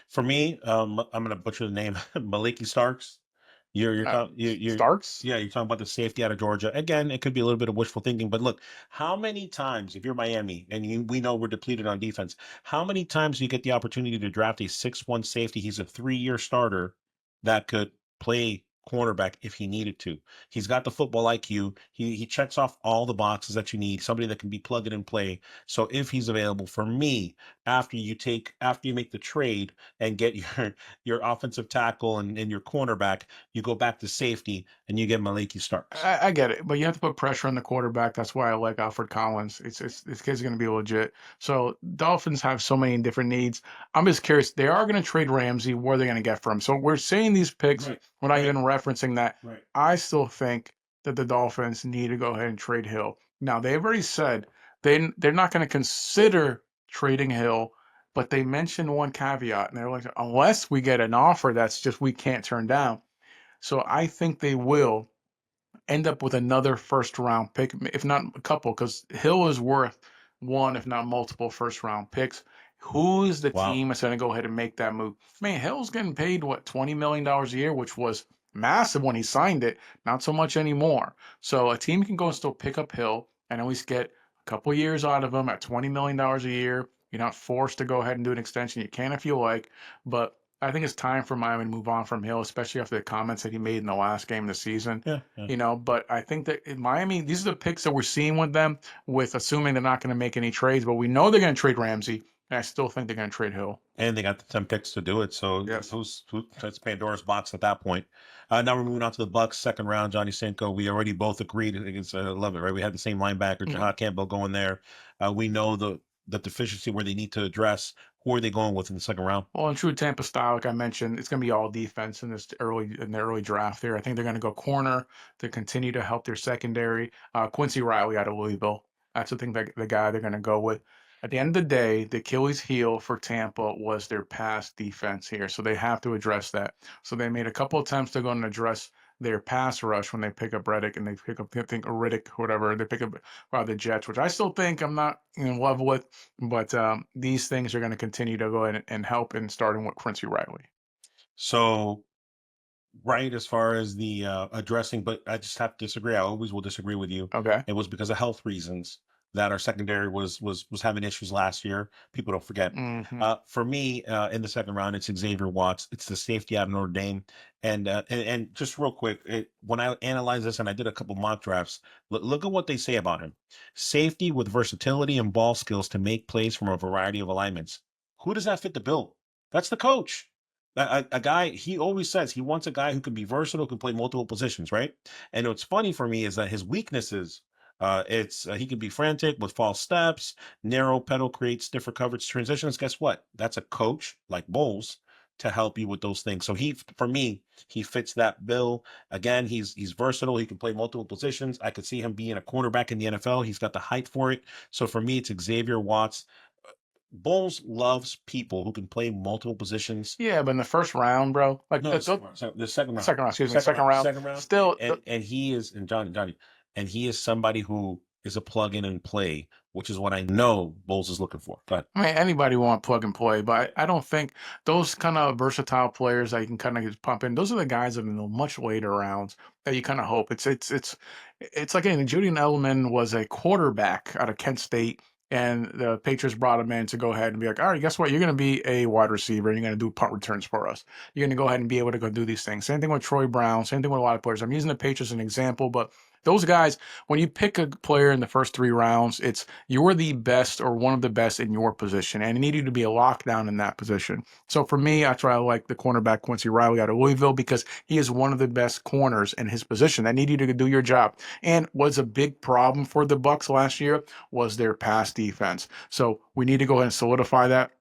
[SPEAKER 3] For me, I'm gonna butcher the name, Maliki Starks. You're talking you're
[SPEAKER 4] Starks?
[SPEAKER 3] yeah, you're talking about the safety out of Georgia. Again, it could be a little bit of wishful thinking, but look, how many times, if you're Miami and we know we're depleted on defense, how many times do you get the opportunity to draft a 6'1" safety? He's a 3-year starter that could play cornerback if he needed to. He's got the football IQ. He checks off all the boxes that you need. Somebody that can be plug and play. So if he's available, for me, after you make the trade and get your offensive tackle and your cornerback, you go back to safety and you get Maliki Starks.
[SPEAKER 4] I get it, but you have to put pressure on the quarterback. That's why I like Alfred Collins. It's this kid's going to be legit. So Dolphins have so many different needs. I'm just curious. They are going to trade Ramsey. What are they going to get from him? So we're saying these picks.
[SPEAKER 3] Right,
[SPEAKER 4] We're not
[SPEAKER 3] right,
[SPEAKER 4] even referencing that.
[SPEAKER 3] right.
[SPEAKER 4] I still think that the Dolphins need to go ahead and trade Hill. Now they've already said they're not going to consider trading Hill, but they mentioned one caveat, and they're like, unless we get an offer that's just we can't turn down. So I think they will end up with another first round pick, if not a couple, because Hill is worth one, if not multiple first round picks. Who is the
[SPEAKER 3] Wow.
[SPEAKER 4] team that's going to go ahead and make that move? Man, Hill's getting paid what, $20 million a year, which was massive when he signed it, not so much anymore. So a team can go and still pick up Hill and at least get a couple years out of him at $20 million a year. You're not forced to go ahead and do an extension. You can if you like, but I think it's time for Miami to move on from Hill, especially after the comments that he made in the last game of the season.
[SPEAKER 3] Yeah, yeah.
[SPEAKER 4] But I think that in Miami, these are the picks that we're seeing with them, with assuming they're not going to make any trades, but we know they're going to trade Ramsey, and I still think they're going to trade Hill.
[SPEAKER 3] And they got the 10 picks to do it. So
[SPEAKER 4] Yes.
[SPEAKER 3] that's Pandora's box at that point. Now we're moving on to the Bucks second round. Johnny Cinco. We already both agreed. I think it's 11, right? We had the same linebacker, Jahad Campbell, going there. We know the deficiency where they need to address. Who are they going with in the second round?
[SPEAKER 4] Well, in true Tampa style, like I mentioned, it's going to be all defense in the early draft there. I think they're going to go corner to continue to help their secondary. Quincy Riley out of Louisville. That's the thing that the guy they're going to go with. At the end of the day, the Achilles heel for Tampa was their pass defense here, so they have to address that. So they made a couple attempts to go and address their pass rush when they pick up Reddick and they pick up, I think, Riddick, whatever. They pick up the Jets, which I still think I'm not in love with. But these things are going to continue to go ahead and help in starting with Quincy Riley.
[SPEAKER 3] So, right, as far as the addressing, but I just have to disagree. I always will disagree with you.
[SPEAKER 4] Okay.
[SPEAKER 3] It was because of health reasons that our secondary was having issues last year. People don't forget. For me, in the second round, it's Xavier Watts. It's the safety out of Notre Dame. And just real quick, when I analyze this, and I did a couple mock drafts, look at what they say about him: safety with versatility and ball skills to make plays from a variety of alignments. Who does that fit the bill? That's the coach. A guy, he always says he wants a guy who can be versatile, can play multiple positions, right? And what's funny for me is that his weaknesses, he can be frantic with false steps, narrow pedal creates different coverage transitions. Guess what? That's a coach like Bowles to help you with those things. So for me, he fits that bill. Again, he's versatile. He can play multiple positions. I could see him being a cornerback in the NFL. He's got the height for it. So for me, it's Xavier Watts. Bowles loves people who can play multiple positions.
[SPEAKER 4] Yeah, but in the first round, bro, like
[SPEAKER 3] No, the second round.
[SPEAKER 4] second round, excuse me, second round.
[SPEAKER 3] Second round.
[SPEAKER 4] Still,
[SPEAKER 3] And he is, and Johnny, and he is somebody who is a plug in and play, which is what I know Bowles is looking for. Go ahead.
[SPEAKER 4] I mean, anybody want plug and play, but I don't think those kind of versatile players that you can kind of just pump in. Those are the guys that in the much later rounds that you kind of hope. It's like anything. Julian Edelman was a quarterback out of Kent State, and the Patriots brought him in to go ahead and be like, all right, guess what? You're going to be a wide receiver, and you're going to do punt returns for us. You're going to go ahead and be able to go do these things. Same thing with Troy Brown. Same thing with a lot of players. I'm using the Patriots as an example, but those guys, when you pick a player in the first 3 rounds, it's you're the best or one of the best in your position, and you need you to be a lockdown in that position. So for me, that's why I like the cornerback Quincy Riley out of Louisville, because he is one of the best corners in his position. I need you to do your job. And was a big problem for the Bucs last year was their pass defense. So we need to go ahead and solidify that.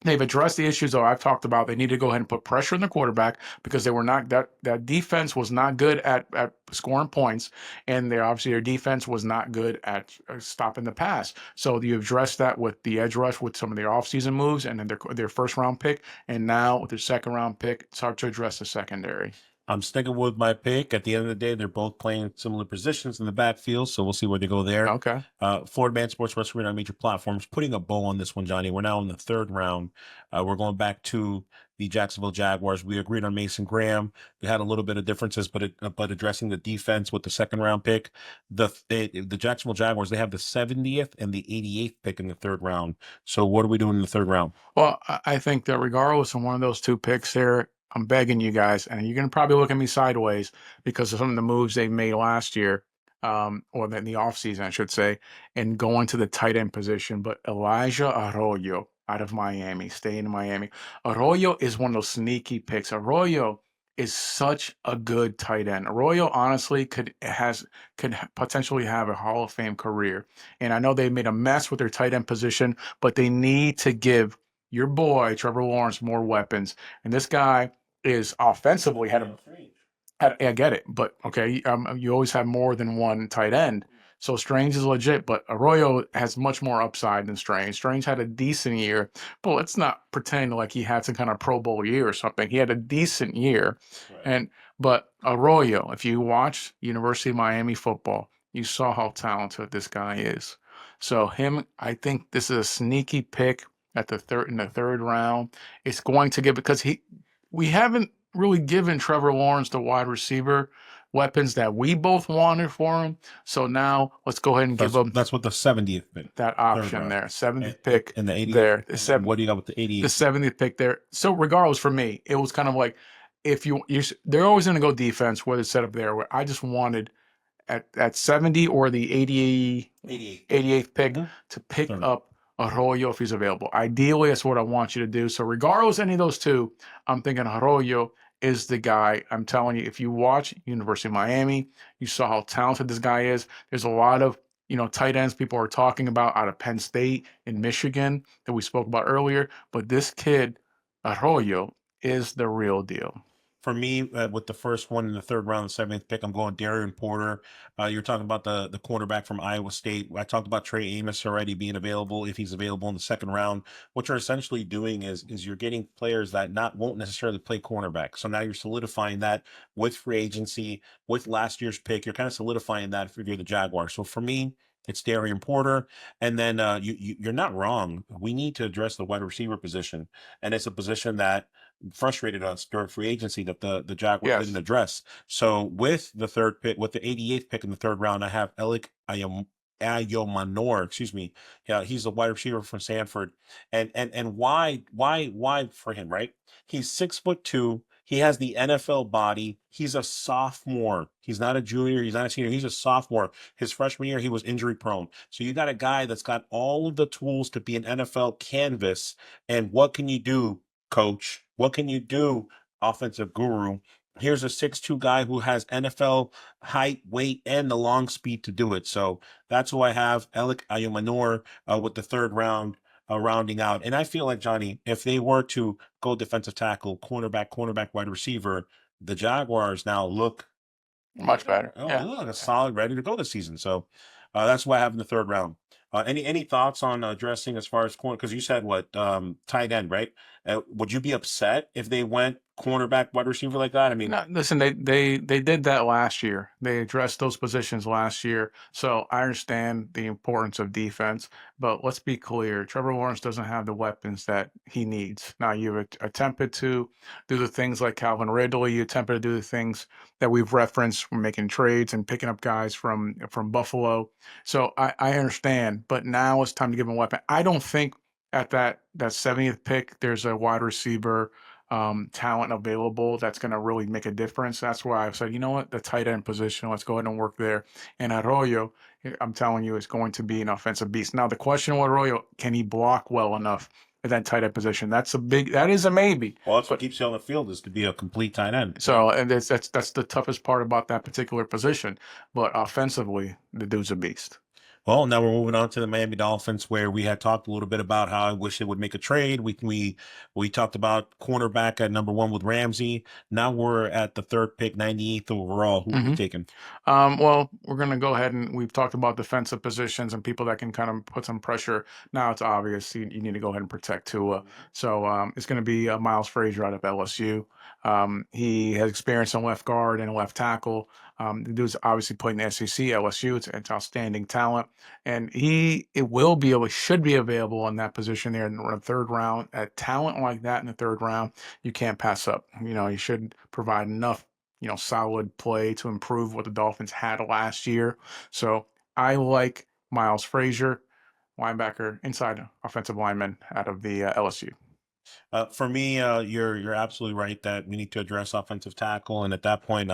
[SPEAKER 4] They've addressed the issues that I've talked about. They need to go ahead and put pressure on the quarterback because they were not that defense was not good at scoring points, and their defense was not good at stopping the pass. So you address that with the edge rush with some of their offseason moves, and then their first round pick, and now with their second round pick, it's hard to address the secondary.
[SPEAKER 3] I'm sticking with my pick. At the end of the day, they're both playing similar positions in the backfield, so we'll see where they go there.
[SPEAKER 4] Okay.
[SPEAKER 3] Florida Man Sports Wrestling on major platforms. Putting a bow on this one, Johnny. We're now in the third round. We're going back to the Jacksonville Jaguars. We agreed on Mason Graham. We had a little bit of differences, but addressing the defense with the second round pick, the Jacksonville Jaguars, they have the 70th and the 88th pick in the third round. So what are we doing in the third round?
[SPEAKER 4] Well, I think that regardless of one of those two picks there, I'm begging you guys, and you're going to probably look at me sideways because of some of the moves they made last year, or in the offseason, I should say, and going to the tight end position. But Elijah Arroyo out of Miami, staying in Miami. Arroyo is one of those sneaky picks. Arroyo is such a good tight end. Arroyo honestly could potentially have a Hall of Fame career. And I know they made a mess with their tight end position, but they need to give your boy Trevor Lawrence more weapons. And this guy is offensively I get it, but okay, you always have more than one tight end. So Strange is legit, but Arroyo has much more upside than Strange. Strange had a decent year, but let's not pretend like he had some kind of Pro Bowl year or something. He had a decent year,
[SPEAKER 3] Right.
[SPEAKER 4] but Arroyo, if you watch University of Miami football, you saw how talented this guy is. So him, I think this is a sneaky pick at the third round. It's going to give because we haven't really given Trevor Lawrence the wide receiver weapons that we both wanted for him. So now let's go ahead and give him
[SPEAKER 3] That's what the 70th pick.
[SPEAKER 4] that option
[SPEAKER 3] round.
[SPEAKER 4] there. 70th pick
[SPEAKER 3] And the 80th.
[SPEAKER 4] there.
[SPEAKER 3] What do you got with the 80th?
[SPEAKER 4] The 70th pick there. So regardless, for me, it was kind of like if they're always going to go defense, whether it's set up there. Where I just wanted at 70 or the 88th pick to pick up Arroyo if he's available. Ideally, that's what I want you to do. So regardless of any of those two, I'm thinking Arroyo is the guy. I'm telling you, if you watch University of Miami, you saw how talented this guy is. There's a lot of tight ends people are talking about out of Penn State and Michigan that we spoke about earlier. But this kid, Arroyo, is the real deal.
[SPEAKER 3] For me, with the first one in the third round, the 7th pick, I'm going Darian Porter. You're talking about the cornerback from Iowa State. I talked about Trey Amos already being available if he's available in the second round. What you're essentially doing is you're getting players that won't necessarily play cornerback. So now you're solidifying that with free agency, with last year's pick. You're kind of solidifying that if you're the Jaguars. So for me, it's Darian Porter. And then you're not wrong. We need to address the wide receiver position. And it's a position that frustrated us during free agency that the Jaguars didn't address. So with the third pick, with the 88th pick in the third round, I have Alec Ayomanor, excuse me. Yeah, he's a wide receiver from Sanford. And why for him, right? He's 6'2". He has the NFL body. He's a sophomore. He's not a junior. He's not a senior. He's a sophomore. His freshman year, he was injury prone. So you got a guy that's got all of the tools to be an NFL canvas. And what can you do, coach? What can you do, offensive guru? Here's a 6'2" guy who has NFL height, weight, and the long speed to do it. So that's who I have, Alec Ayomanor, with the third round rounding out. And I feel like, Johnny, if they were to go defensive tackle, cornerback, wide receiver, the Jaguars now look
[SPEAKER 4] much better.
[SPEAKER 3] They look like a solid, ready to go this season. So that's what I have in the third round. Any thoughts on addressing as far as corner? Because you said tight end, right? Would you be upset if they went cornerback, wide receiver like that? I mean,
[SPEAKER 4] no, listen, they did that last year. They addressed those positions last year. So I understand the importance of defense, but let's be clear: Trevor Lawrence doesn't have the weapons that he needs. Now you've attempted to do the things like Calvin Ridley. You attempted to do the things that we've referenced from making trades and picking up guys from Buffalo. So I understand, but now it's time to give him a weapon. I don't think at that 70th pick there's a wide receiver talent available that's going to really make a difference. That's why I've said, you know what, the tight end position, let's go ahead and work there. And Arroyo, I'm telling you, is going to be an offensive beast. Now the question with Arroyo, can he block well enough at that tight end position? That is a maybe.
[SPEAKER 3] Well, that's what keeps you on the field, is to be a complete tight end.
[SPEAKER 4] So, and that's the toughest part about that particular position. But offensively, the dude's a beast.
[SPEAKER 3] Well, now we're moving on to the Miami Dolphins, where we had talked a little bit about how I wish they would make a trade. We talked about cornerback at number 1 with Ramsey. Now we're at the third pick, 98th overall. Who are you taking?
[SPEAKER 4] Well, we're going to go ahead and we've talked about defensive positions and people that can kind of put some pressure. Now it's obvious you need to go ahead and protect Tua. So it's going to be Miles Frazier out of LSU. He has experience on left guard and left tackle. The dude's obviously played in the SEC, LSU. It's outstanding talent, and should be available in that position there in the third round. At talent like that in the third round, you can't pass up. You should provide enough, solid play to improve what the Dolphins had last year. So I like Miles Frazier, linebacker, inside offensive lineman out of the LSU.
[SPEAKER 3] For me, you're absolutely right that we need to address offensive tackle, and at that point,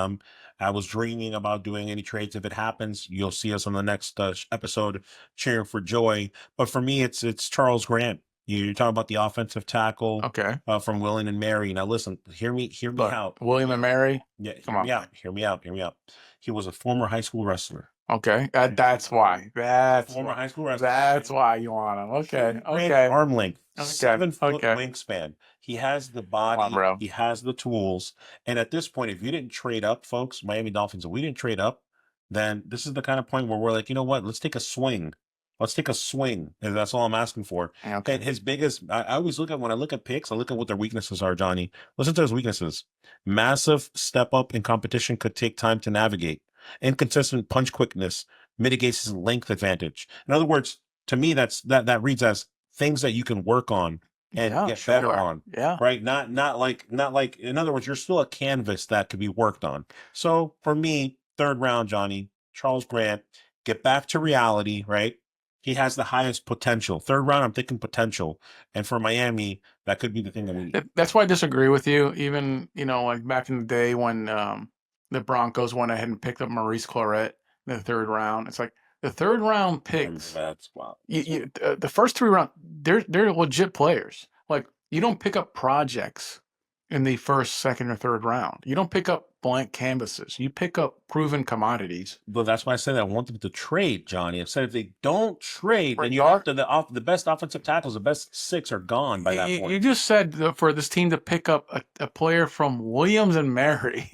[SPEAKER 3] I was dreaming about doing any trades. If it happens, you'll see us on the next episode cheering for joy. But for me, it's Charles Grant. You're talking about the offensive tackle
[SPEAKER 4] Okay.
[SPEAKER 3] from William and Mary. Now, listen, hear me
[SPEAKER 4] Look,
[SPEAKER 3] out.
[SPEAKER 4] William and Mary.
[SPEAKER 3] Yeah,
[SPEAKER 4] Come
[SPEAKER 3] hear me
[SPEAKER 4] on.
[SPEAKER 3] out. Hear me out. Hear me out. He was a former high school wrestler.
[SPEAKER 4] Okay. That's why. That's
[SPEAKER 3] Former
[SPEAKER 4] why.
[SPEAKER 3] high school wrestler.
[SPEAKER 4] That's why you want him. Okay.
[SPEAKER 3] Great
[SPEAKER 4] Okay.
[SPEAKER 3] arm length,
[SPEAKER 4] Okay.
[SPEAKER 3] 7 foot
[SPEAKER 4] Okay.
[SPEAKER 3] wingspan. He has the
[SPEAKER 4] Come on,
[SPEAKER 3] body,
[SPEAKER 4] bro.
[SPEAKER 3] he has the tools. And at this point, if you didn't trade up, folks, Miami Dolphins, if we didn't trade up, then this is the kind of point where we're like, you know what? Let's take a swing. Let's take a swing. And that's all I'm asking for.
[SPEAKER 4] Okay.
[SPEAKER 3] And his biggest, I always when I look at picks, I look at what their weaknesses are, Johnny. Listen to his weaknesses. Massive step up in competition could take time to navigate. Inconsistent punch quickness mitigates his length advantage. In other words, to me, that reads as things that you can work on and
[SPEAKER 4] Yeah,
[SPEAKER 3] get better
[SPEAKER 4] sure.
[SPEAKER 3] on.
[SPEAKER 4] Yeah.
[SPEAKER 3] Right? Not like in other words, you're still a canvas that could be worked on. So for me, third round, Johnny, Charles Grant, get back to reality, right? He has the highest potential. Third round, I'm thinking potential. And for Miami, that could be the thing that we need.
[SPEAKER 4] That's why I disagree with you. Even, like back in the day when the Broncos went ahead and picked up Maurice Claret in the third round. It's like the third round picks.
[SPEAKER 3] That's wow.
[SPEAKER 4] The first 3 rounds, they're legit players. Like, you don't pick up projects in the first, second, or third round. You don't pick up blank canvases. You pick up proven commodities.
[SPEAKER 3] But that's why I said I want them to trade, Johnny. I said if they don't trade, then you have to the best offensive tackles, the best 6 are gone by that point.
[SPEAKER 4] You just said for this team to pick up a player from Williams and Mary.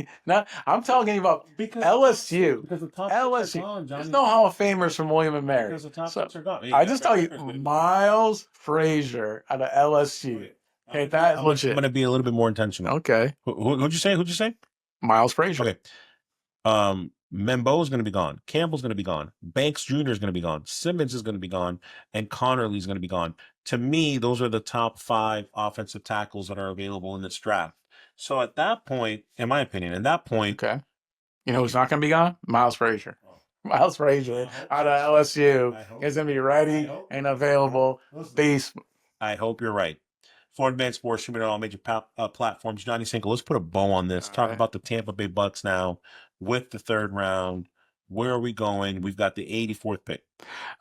[SPEAKER 4] I'm talking about LSU.
[SPEAKER 3] Because the top
[SPEAKER 4] LSU.
[SPEAKER 3] 6 are gone, Johnny.
[SPEAKER 4] There's no Hall of Famers from William and Mary.
[SPEAKER 3] Because the top 6 are gone.
[SPEAKER 4] I just tell you, Miles Frazier out of LSU. Okay, that's legit.
[SPEAKER 3] I'm going to be a little bit more intentional.
[SPEAKER 4] Okay.
[SPEAKER 3] Who'd you say? Who'd you say?
[SPEAKER 4] Miles Frazier.
[SPEAKER 3] Okay. Membo is going to be gone. Campbell's going to be gone. Banks Jr. is going to be gone. Simmons is going to be gone. And Connerly is going to be gone. To me, those are the top 5 offensive tackles that are available in this draft. So at that point, in my opinion,
[SPEAKER 4] Okay. You know who's not going to be gone? Miles Frazier. Miles Frazier out of LSU is going to be ready and available. Beast.
[SPEAKER 3] I hope you're right. Florida Man Sports, streaming on all major platforms. Johnny Cinco, let's put a bow on this. Talk about the Tampa Bay Bucks now with the third round. Where are we going? We've got the 84th pick.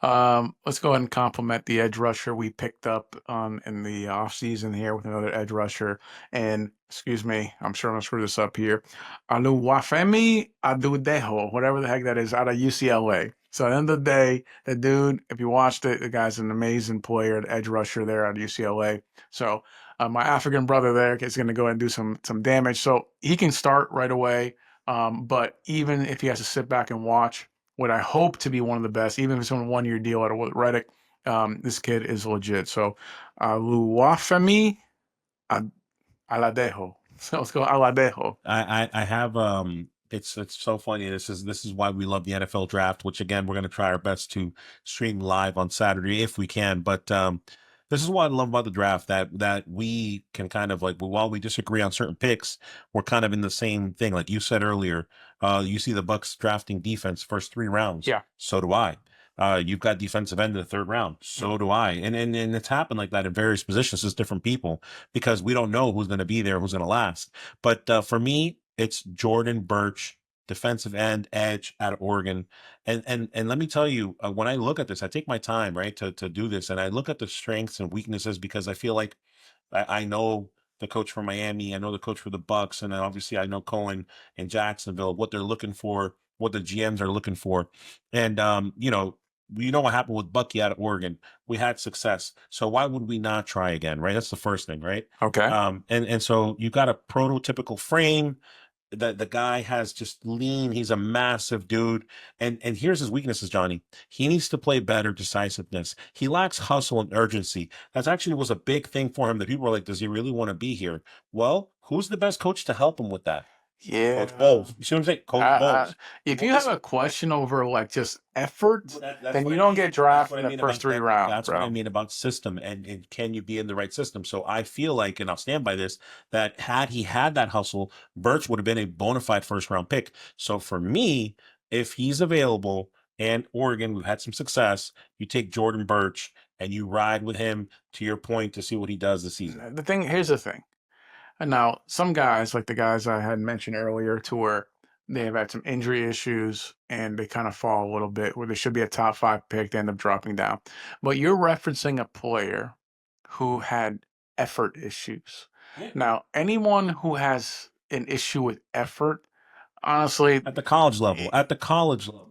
[SPEAKER 4] Let's go ahead and compliment the edge rusher we picked up in the offseason here with another edge rusher. And, excuse me, I'm sure I'm going to screw this up here. Oluwafemi Adudejo, whatever the heck that is, out of UCLA. So at the end of the day, the dude, if you watched it, the guy's an amazing player, an edge rusher there out of UCLA. So my African brother there is going to go ahead and do some damage. So he can start right away. But even if he has to sit back and watch what I hope to be one of the best, even if it's on a 1-year deal at Reddick, this kid is legit. So Oluwafemi Aladejo. So let's go Aladejo.
[SPEAKER 3] I have it's so funny. This is why we love the NFL draft, which again we're going to try our best to stream live on Saturday if we can. But this is what I love about the draft, that we can kind of like, while we disagree on certain picks, we're kind of in the same thing. Like you said earlier, you see the Bucks drafting defense first 3 rounds.
[SPEAKER 4] Yeah.
[SPEAKER 3] So do I. You've got defensive end in the third round. So do I. And it's happened like that in various positions. It's different people because we don't know who's going to be there, who's going to last. But for me, it's Jordan Birch, defensive end, edge out of Oregon. And let me tell you, when I look at this, I take my time, right, to do this. And I look at the strengths and weaknesses because I feel like I know the coach for Miami, I know the coach for the Bucks, and then obviously I know Cohen and Jacksonville, what they're looking for, what the GMs are looking for. And, you know what happened with Bucky out of Oregon. We had success. So why would we not try again, right? That's the first thing, right?
[SPEAKER 4] Okay.
[SPEAKER 3] And so you got a prototypical frame. The guy has just lean. He's a massive dude. And here's his weaknesses, Johnny. He needs to play better decisiveness. He lacks hustle and urgency. That's actually was a big thing for him that people were like, does he really want to be here? Well, Who's the best coach to help him with that?
[SPEAKER 4] Yeah.
[SPEAKER 3] Coach Bowles. You see what I'm saying? Coach Bowles.
[SPEAKER 4] If you have a question over like just effort, then you don't get drafted in the first 3 rounds,
[SPEAKER 3] That's what I mean about system and can you be in the right system? So I feel like, and I'll stand by this, that had he had that hustle, Birch would have been a bona fide first round pick. So for me, if he's available and Oregon, we've had some success, you take Jordan Birch and you ride with him to your point to see what he does this season.
[SPEAKER 4] Here's the thing. And now some guys, like the guys I had mentioned earlier, to where they have had some injury issues and they kind of fall a little bit where they should be a top 5 pick, they end up dropping down. But you're referencing a player who had effort issues.
[SPEAKER 3] Yeah.
[SPEAKER 4] Now, anyone who has an issue with effort, honestly,
[SPEAKER 3] At the college level,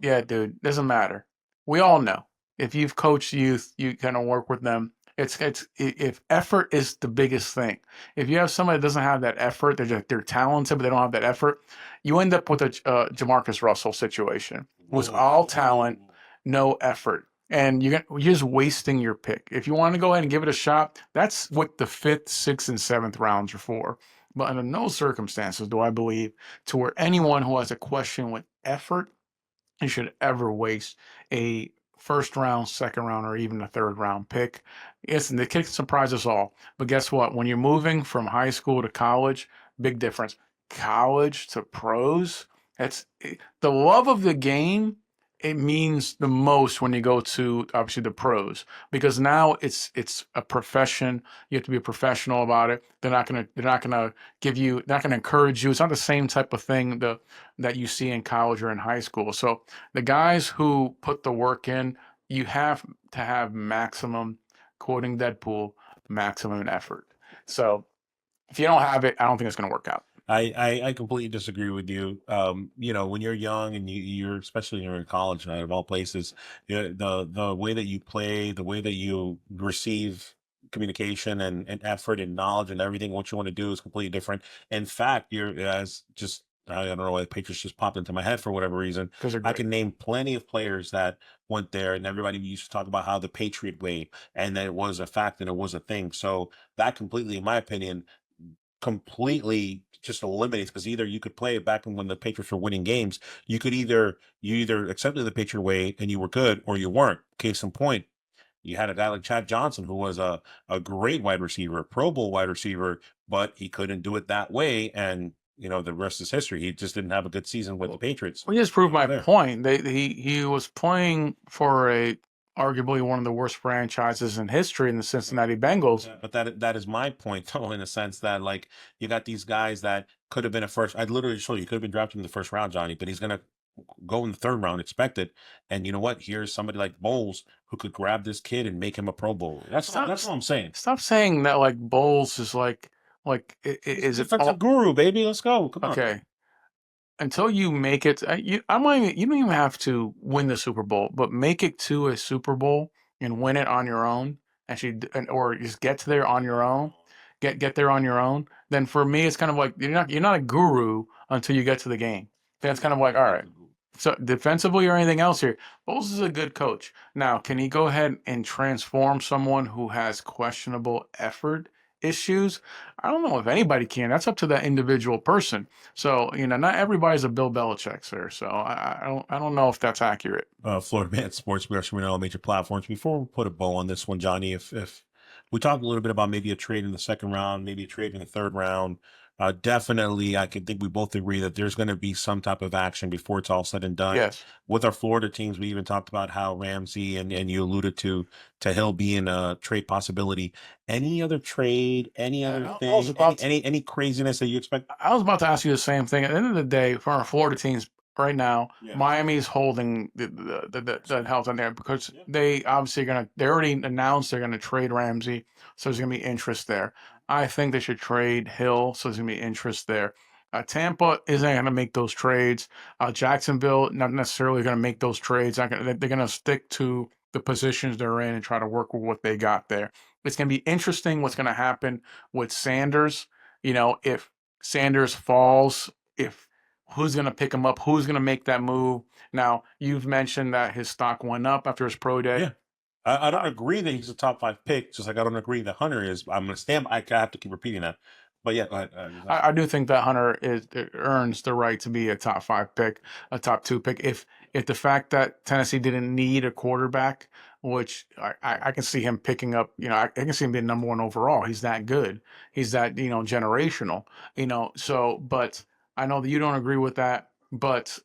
[SPEAKER 4] yeah, dude, doesn't matter. We all know if you've coached youth, you kind of work with them. If effort is the biggest thing. If you have somebody that doesn't have that effort, they're talented, but they don't have that effort, you end up with a Jamarcus Russell situation. Was all talent, no effort. And you're just wasting your pick. If you want to go ahead and give it a shot, that's what the 5th, 6th, and 7th rounds are for. But under no circumstances do I believe to where anyone who has a question with effort, you should ever waste a first round, second round, or even a 3rd round pick. Listen, the kick surprise us all. But guess what? When you're moving from high school to college, big difference. College to pros, that's the love of the game. It means the most when you go to obviously the pros, because now it's a profession. You have to be a professional about it. They're not gonna give you, not gonna encourage you. It's not the same type of thing that you see in college or in high school. So the guys who put the work in, you have to have maximum, quoting Deadpool, maximum effort. So if you don't have it, I don't think it's gonna work out.
[SPEAKER 3] I completely disagree with you. When you're young and you're especially when you're in college, out of all places, the way that you play, the way that you receive communication and effort and knowledge and everything, what you want to do is completely different. In fact, I don't know why the Patriots just popped into my head for whatever reason.
[SPEAKER 4] Because
[SPEAKER 3] I can name plenty of players that went there, and everybody used to talk about how the Patriot way, and that it was a fact and it was a thing. So that completely, in my opinion, completely just eliminates, because either you could play it back when the Patriots were winning games. You either accepted the Patriot way and you were good, or you weren't. Case in point, you had a guy like Chad Johnson who was a great wide receiver, a Pro Bowl wide receiver, but he couldn't do it that way. And the rest is history. He just didn't have a good season with the Patriots.
[SPEAKER 4] Well, you just proved my point. He was playing for arguably one of the worst franchises in history in the Cincinnati Bengals.
[SPEAKER 3] Yeah, but that is my point, though, in a sense that, like, you got these guys that could have been a first. I'd literally show you could have been drafted in the first round, Johnny, but he's gonna go in the 3rd round, expected. And you know what? Here's somebody like Bowles who could grab this kid and make him a Pro Bowl. That's what I'm saying.
[SPEAKER 4] Stop saying that like Bowles is is it
[SPEAKER 3] a guru, baby? Let's go. Come on.
[SPEAKER 4] Okay. Until you make it, you don't even have to win the Super Bowl, but make it to a Super Bowl and win it on your own, or just get there on your own. Get there on your own. Then for me, it's kind of like you're not a guru until you get to the game. Then it's kind of like, all right. So defensively or anything else here, Bowles is a good coach. Now, can he go ahead and transform someone who has questionable effort issues? I don't know if anybody can. That's up to that individual person. So, not everybody's a Bill Belichick, sir. So I don't know if that's accurate.
[SPEAKER 3] Florida Man Sports, we are streaming on all major platforms. Before we put a bow on this one, Johnny, if we talk a little bit about maybe a trade in the 2nd round, maybe a trade in the 3rd round, definitely, I think we both agree that there's going to be some type of action before it's all said and done.
[SPEAKER 4] Yes.
[SPEAKER 3] With our Florida teams, we even talked about how Ramsey and you alluded to Hill being a trade possibility. Any other trade, any other thing, any craziness that you expect?
[SPEAKER 4] I was about to ask you the same thing. At the end of the day, for our Florida teams right now, Miami's holding the health on there because they obviously they already announced they're going to trade Ramsey, so there's going to be interest there. I think they should trade Hill, so there's going to be interest there. Tampa isn't going to make those trades. Jacksonville, not necessarily going to make those trades. They're going to stick to the positions they're in and try to work with what they got there. It's going to be interesting what's going to happen with Sanders. If Sanders falls, who's going to pick him up? Who's going to make that move? Now, you've mentioned that his stock went up after his pro day.
[SPEAKER 3] Yeah. I don't agree that he's a top 5 pick, just like I don't agree that Hunter is. I'm going to stand. I have to keep repeating that. But yeah, go ahead.
[SPEAKER 4] I do think that Hunter earns the right to be a top 5 pick, a top 2 pick. If the fact that Tennessee didn't need a quarterback, which I can see him picking up, I can see him being number 1 overall. He's that good. He's that, generational, so, but I know that you don't agree with that, but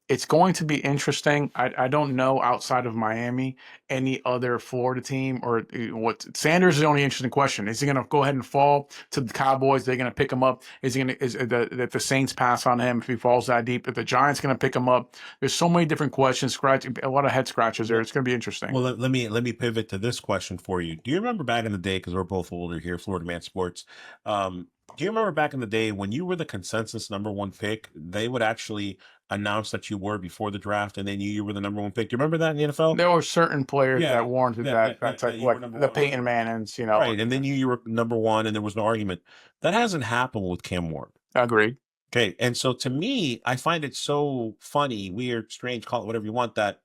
[SPEAKER 4] it's going to be interesting. I don't know outside of Miami any other Florida team or what. Sanders is the only interesting question. Is he going to go ahead and fall to the Cowboys? They're going to pick him up. Is he going to, is the Saints pass on him if he falls that deep? If the Giants going to pick him up? There's so many different questions, a lot of head scratches there. It's going to be interesting.
[SPEAKER 3] Well, let me pivot to this question for you. Do you remember back in the day, because we're both older here, Florida Man Sports, do you remember back in the day when you were the consensus number 1 pick, they would actually announce that you were before the draft and they knew you were the number 1 pick? Do you remember that in the NFL?
[SPEAKER 4] There were certain players
[SPEAKER 3] Yeah,
[SPEAKER 4] that warranted that type,
[SPEAKER 3] you were
[SPEAKER 4] like
[SPEAKER 3] number
[SPEAKER 4] the
[SPEAKER 3] 1.
[SPEAKER 4] Peyton Mannings,
[SPEAKER 3] Right, and then you were number 1 and there was no argument. That hasn't happened with Cam Ward.
[SPEAKER 4] Agreed.
[SPEAKER 3] Okay, and so to me, I find it so funny, weird, strange, call it whatever you want, that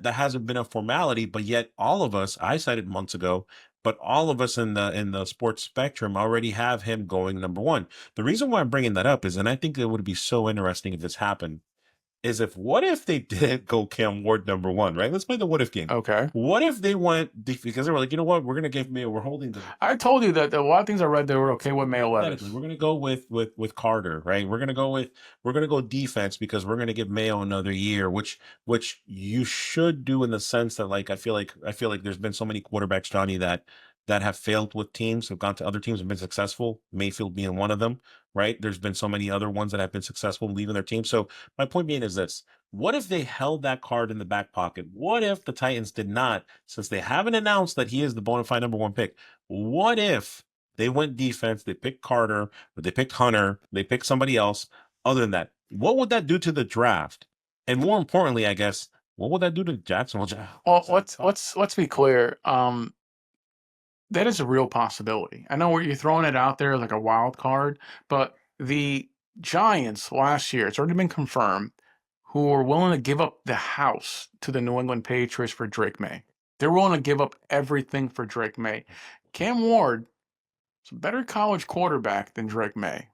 [SPEAKER 3] hasn't been a formality, but yet all of us, I said it months ago, but all of us in the sports spectrum already have him going number 1. The reason why I'm bringing that up is, and I think it would be so interesting if this happened, is what if they did go Cam Ward number 1, right? Let's play the what if game.
[SPEAKER 4] Okay.
[SPEAKER 3] What if they went, because they were like, you know what, we're going to give Mayo, we're holding the.
[SPEAKER 4] I told you that a lot of things I read, they were okay with Mayo Levis.
[SPEAKER 3] We're going to go with Carter, right? We're going to go defense because we're going to give Mayo another year, which you should do in the sense that, like, I feel like there's been so many quarterbacks, Johnny, that have failed with teams, have gone to other teams and been successful, Mayfield being one of them, right? There's been so many other ones that have been successful leaving their team. So my point being is this: what if they held that card in the back pocket? What if the Titans did not, since they haven't announced that he is the bona fide number 1 pick? What if they went defense, they picked Carter, or they picked Hunter, they picked somebody else other than that? What would that do to the draft? And more importantly, I guess, what would that do to Jacksonville Jaguars?
[SPEAKER 4] Well, let's be clear. That is a real possibility. I know you're throwing it out there like a wild card, but the Giants last year, it's already been confirmed, who were willing to give up the house to the New England Patriots for Drake May. They're willing to give up everything for Drake May. Cam Ward is a better college quarterback than Drake May.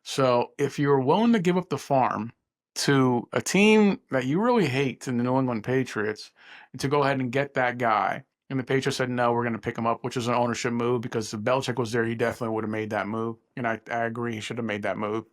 [SPEAKER 4] So if you're willing to give up the farm to a team that you really hate, to the New England Patriots, and to go ahead and get that guy, and the Patriots said, no, we're going to pick him up, which is an ownership move, because if Belichick was there, he definitely would have made that move. And I agree, he should have made that move.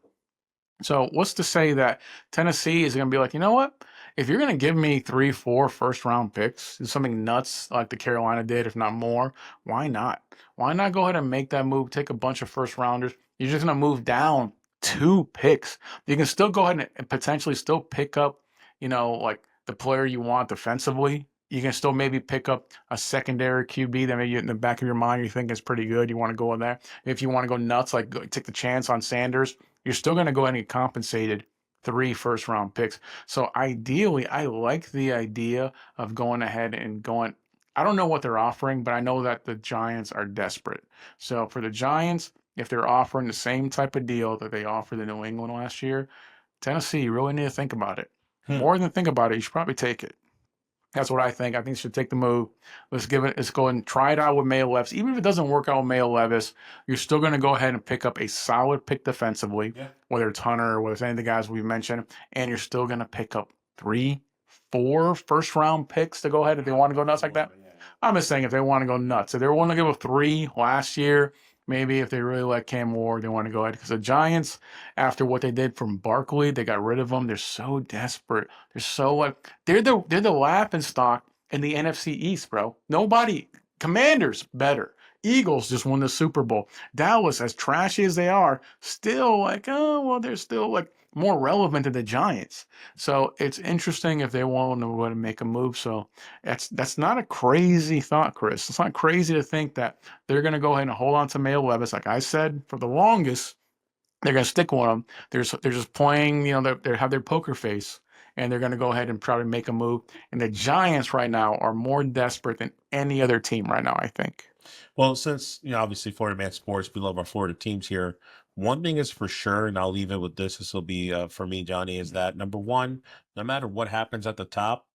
[SPEAKER 4] So what's to say that Tennessee is going to be like, you know what? If you're going to give me 3, 4 first-round picks, something nuts like the Carolina did, if not more, why not? Why not go ahead and make that move, take a bunch of first-rounders? You're just going to move down 2 picks. You can still go ahead and potentially still pick up, like the player you want defensively. You can still maybe pick up a secondary QB that maybe in the back of your mind you think is pretty good. You want to go in there. If you want to go nuts, like take the chance on Sanders, you're still going to go ahead and get compensated 3 first-round picks. So ideally, I like the idea of going ahead and going. I don't know what they're offering, but I know that the Giants are desperate. So for the Giants, if they're offering the same type of deal that they offered the New England last year, Tennessee, you really need to think about it. More than think about it, you should probably take it. That's what I think. I think you should take the move. Let's go and try it out with Mayo Levis. Even if it doesn't work out with Mayo Levis, you're still going to go ahead and pick up a solid pick defensively, whether it's Hunter or whether it's any of the guys we mentioned, and you're still going to pick up 3, 4 first-round picks to go ahead if they want to go nuts like that. I'm just saying if they want to go nuts. If they want to give a 3 last year, maybe if they really like Cam Ward, they want to go ahead. Because the Giants, after what they did from Barkley, they got rid of him. They're so desperate. They're so they're the laughing stock in the NFC East, bro. Nobody. Commanders better. Eagles just won the Super Bowl. Dallas, as trashy as they are, still they're still more relevant than the Giants. So it's interesting if they want to go ahead and make a move. So that's not a crazy thought, Chris. It's not crazy to think that they're going to go ahead and hold on to Mayo Levis. Like I said, for the longest, they're going to stick with him. They're just playing, they have their poker face, and they're going to go ahead and probably make a move. And the Giants right now are more desperate than any other team right now, I think.
[SPEAKER 3] Well, since, obviously Florida Man Sports, we love our Florida teams here. One thing is for sure, and I'll leave it with this. This will be for me, Johnny, is that number 1, no matter what happens at the top,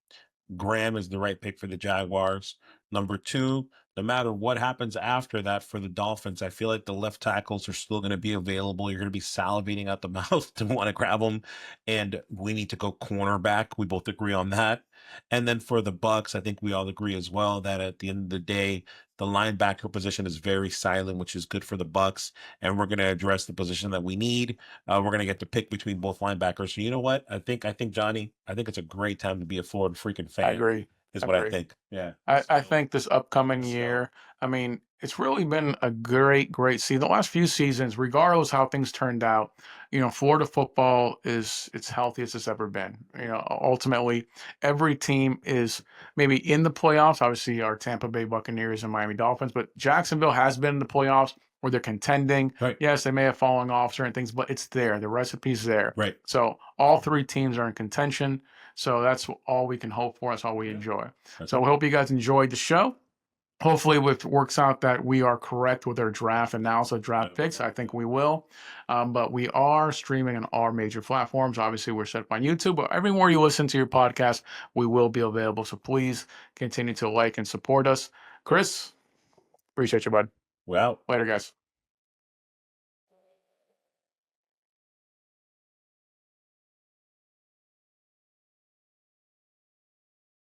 [SPEAKER 3] Graham is the right pick for the Jaguars. Number two, no matter what happens after that for the Dolphins, I feel like the left tackles are still going to be available. You're going to be salivating at the mouth to want to grab them. And we need to go cornerback. We both agree on that. And then for the Bucks, I think we all agree as well that at the end of the day, the linebacker position is very silent, which is good for the Bucks. And we're going to address the position that we need. We're going to get to pick between both linebackers. So you know what? I think Johnny, I think it's a great time to be a Florida freaking
[SPEAKER 4] I
[SPEAKER 3] fan.
[SPEAKER 4] agree.
[SPEAKER 3] Is
[SPEAKER 4] I
[SPEAKER 3] what I
[SPEAKER 4] agree.
[SPEAKER 3] think. Yeah.
[SPEAKER 4] I think this upcoming
[SPEAKER 3] Let's go.
[SPEAKER 4] year, I mean, it's really been a great season. The last few seasons, regardless how things turned out, Florida football is its healthiest it's ever been. Ultimately, every team is maybe in the playoffs. Obviously, our Tampa Bay Buccaneers and Miami Dolphins, but Jacksonville has been in the playoffs where they're contending.
[SPEAKER 3] Right.
[SPEAKER 4] Yes, they may have fallen off certain things, but it's there. The recipe's there.
[SPEAKER 3] Right.
[SPEAKER 4] So all three teams are in contention. So that's all we can hope for. That's all we enjoy. So we hope you guys enjoyed the show. Hopefully it works out that we are correct with our draft analysis, draft picks. I think we will. But we are streaming on all major platforms. Obviously, we're set by YouTube, but everywhere you listen to your podcast, we will be available. So please continue to like and support us. Chris, appreciate you, bud.
[SPEAKER 3] Well.
[SPEAKER 4] Later, guys.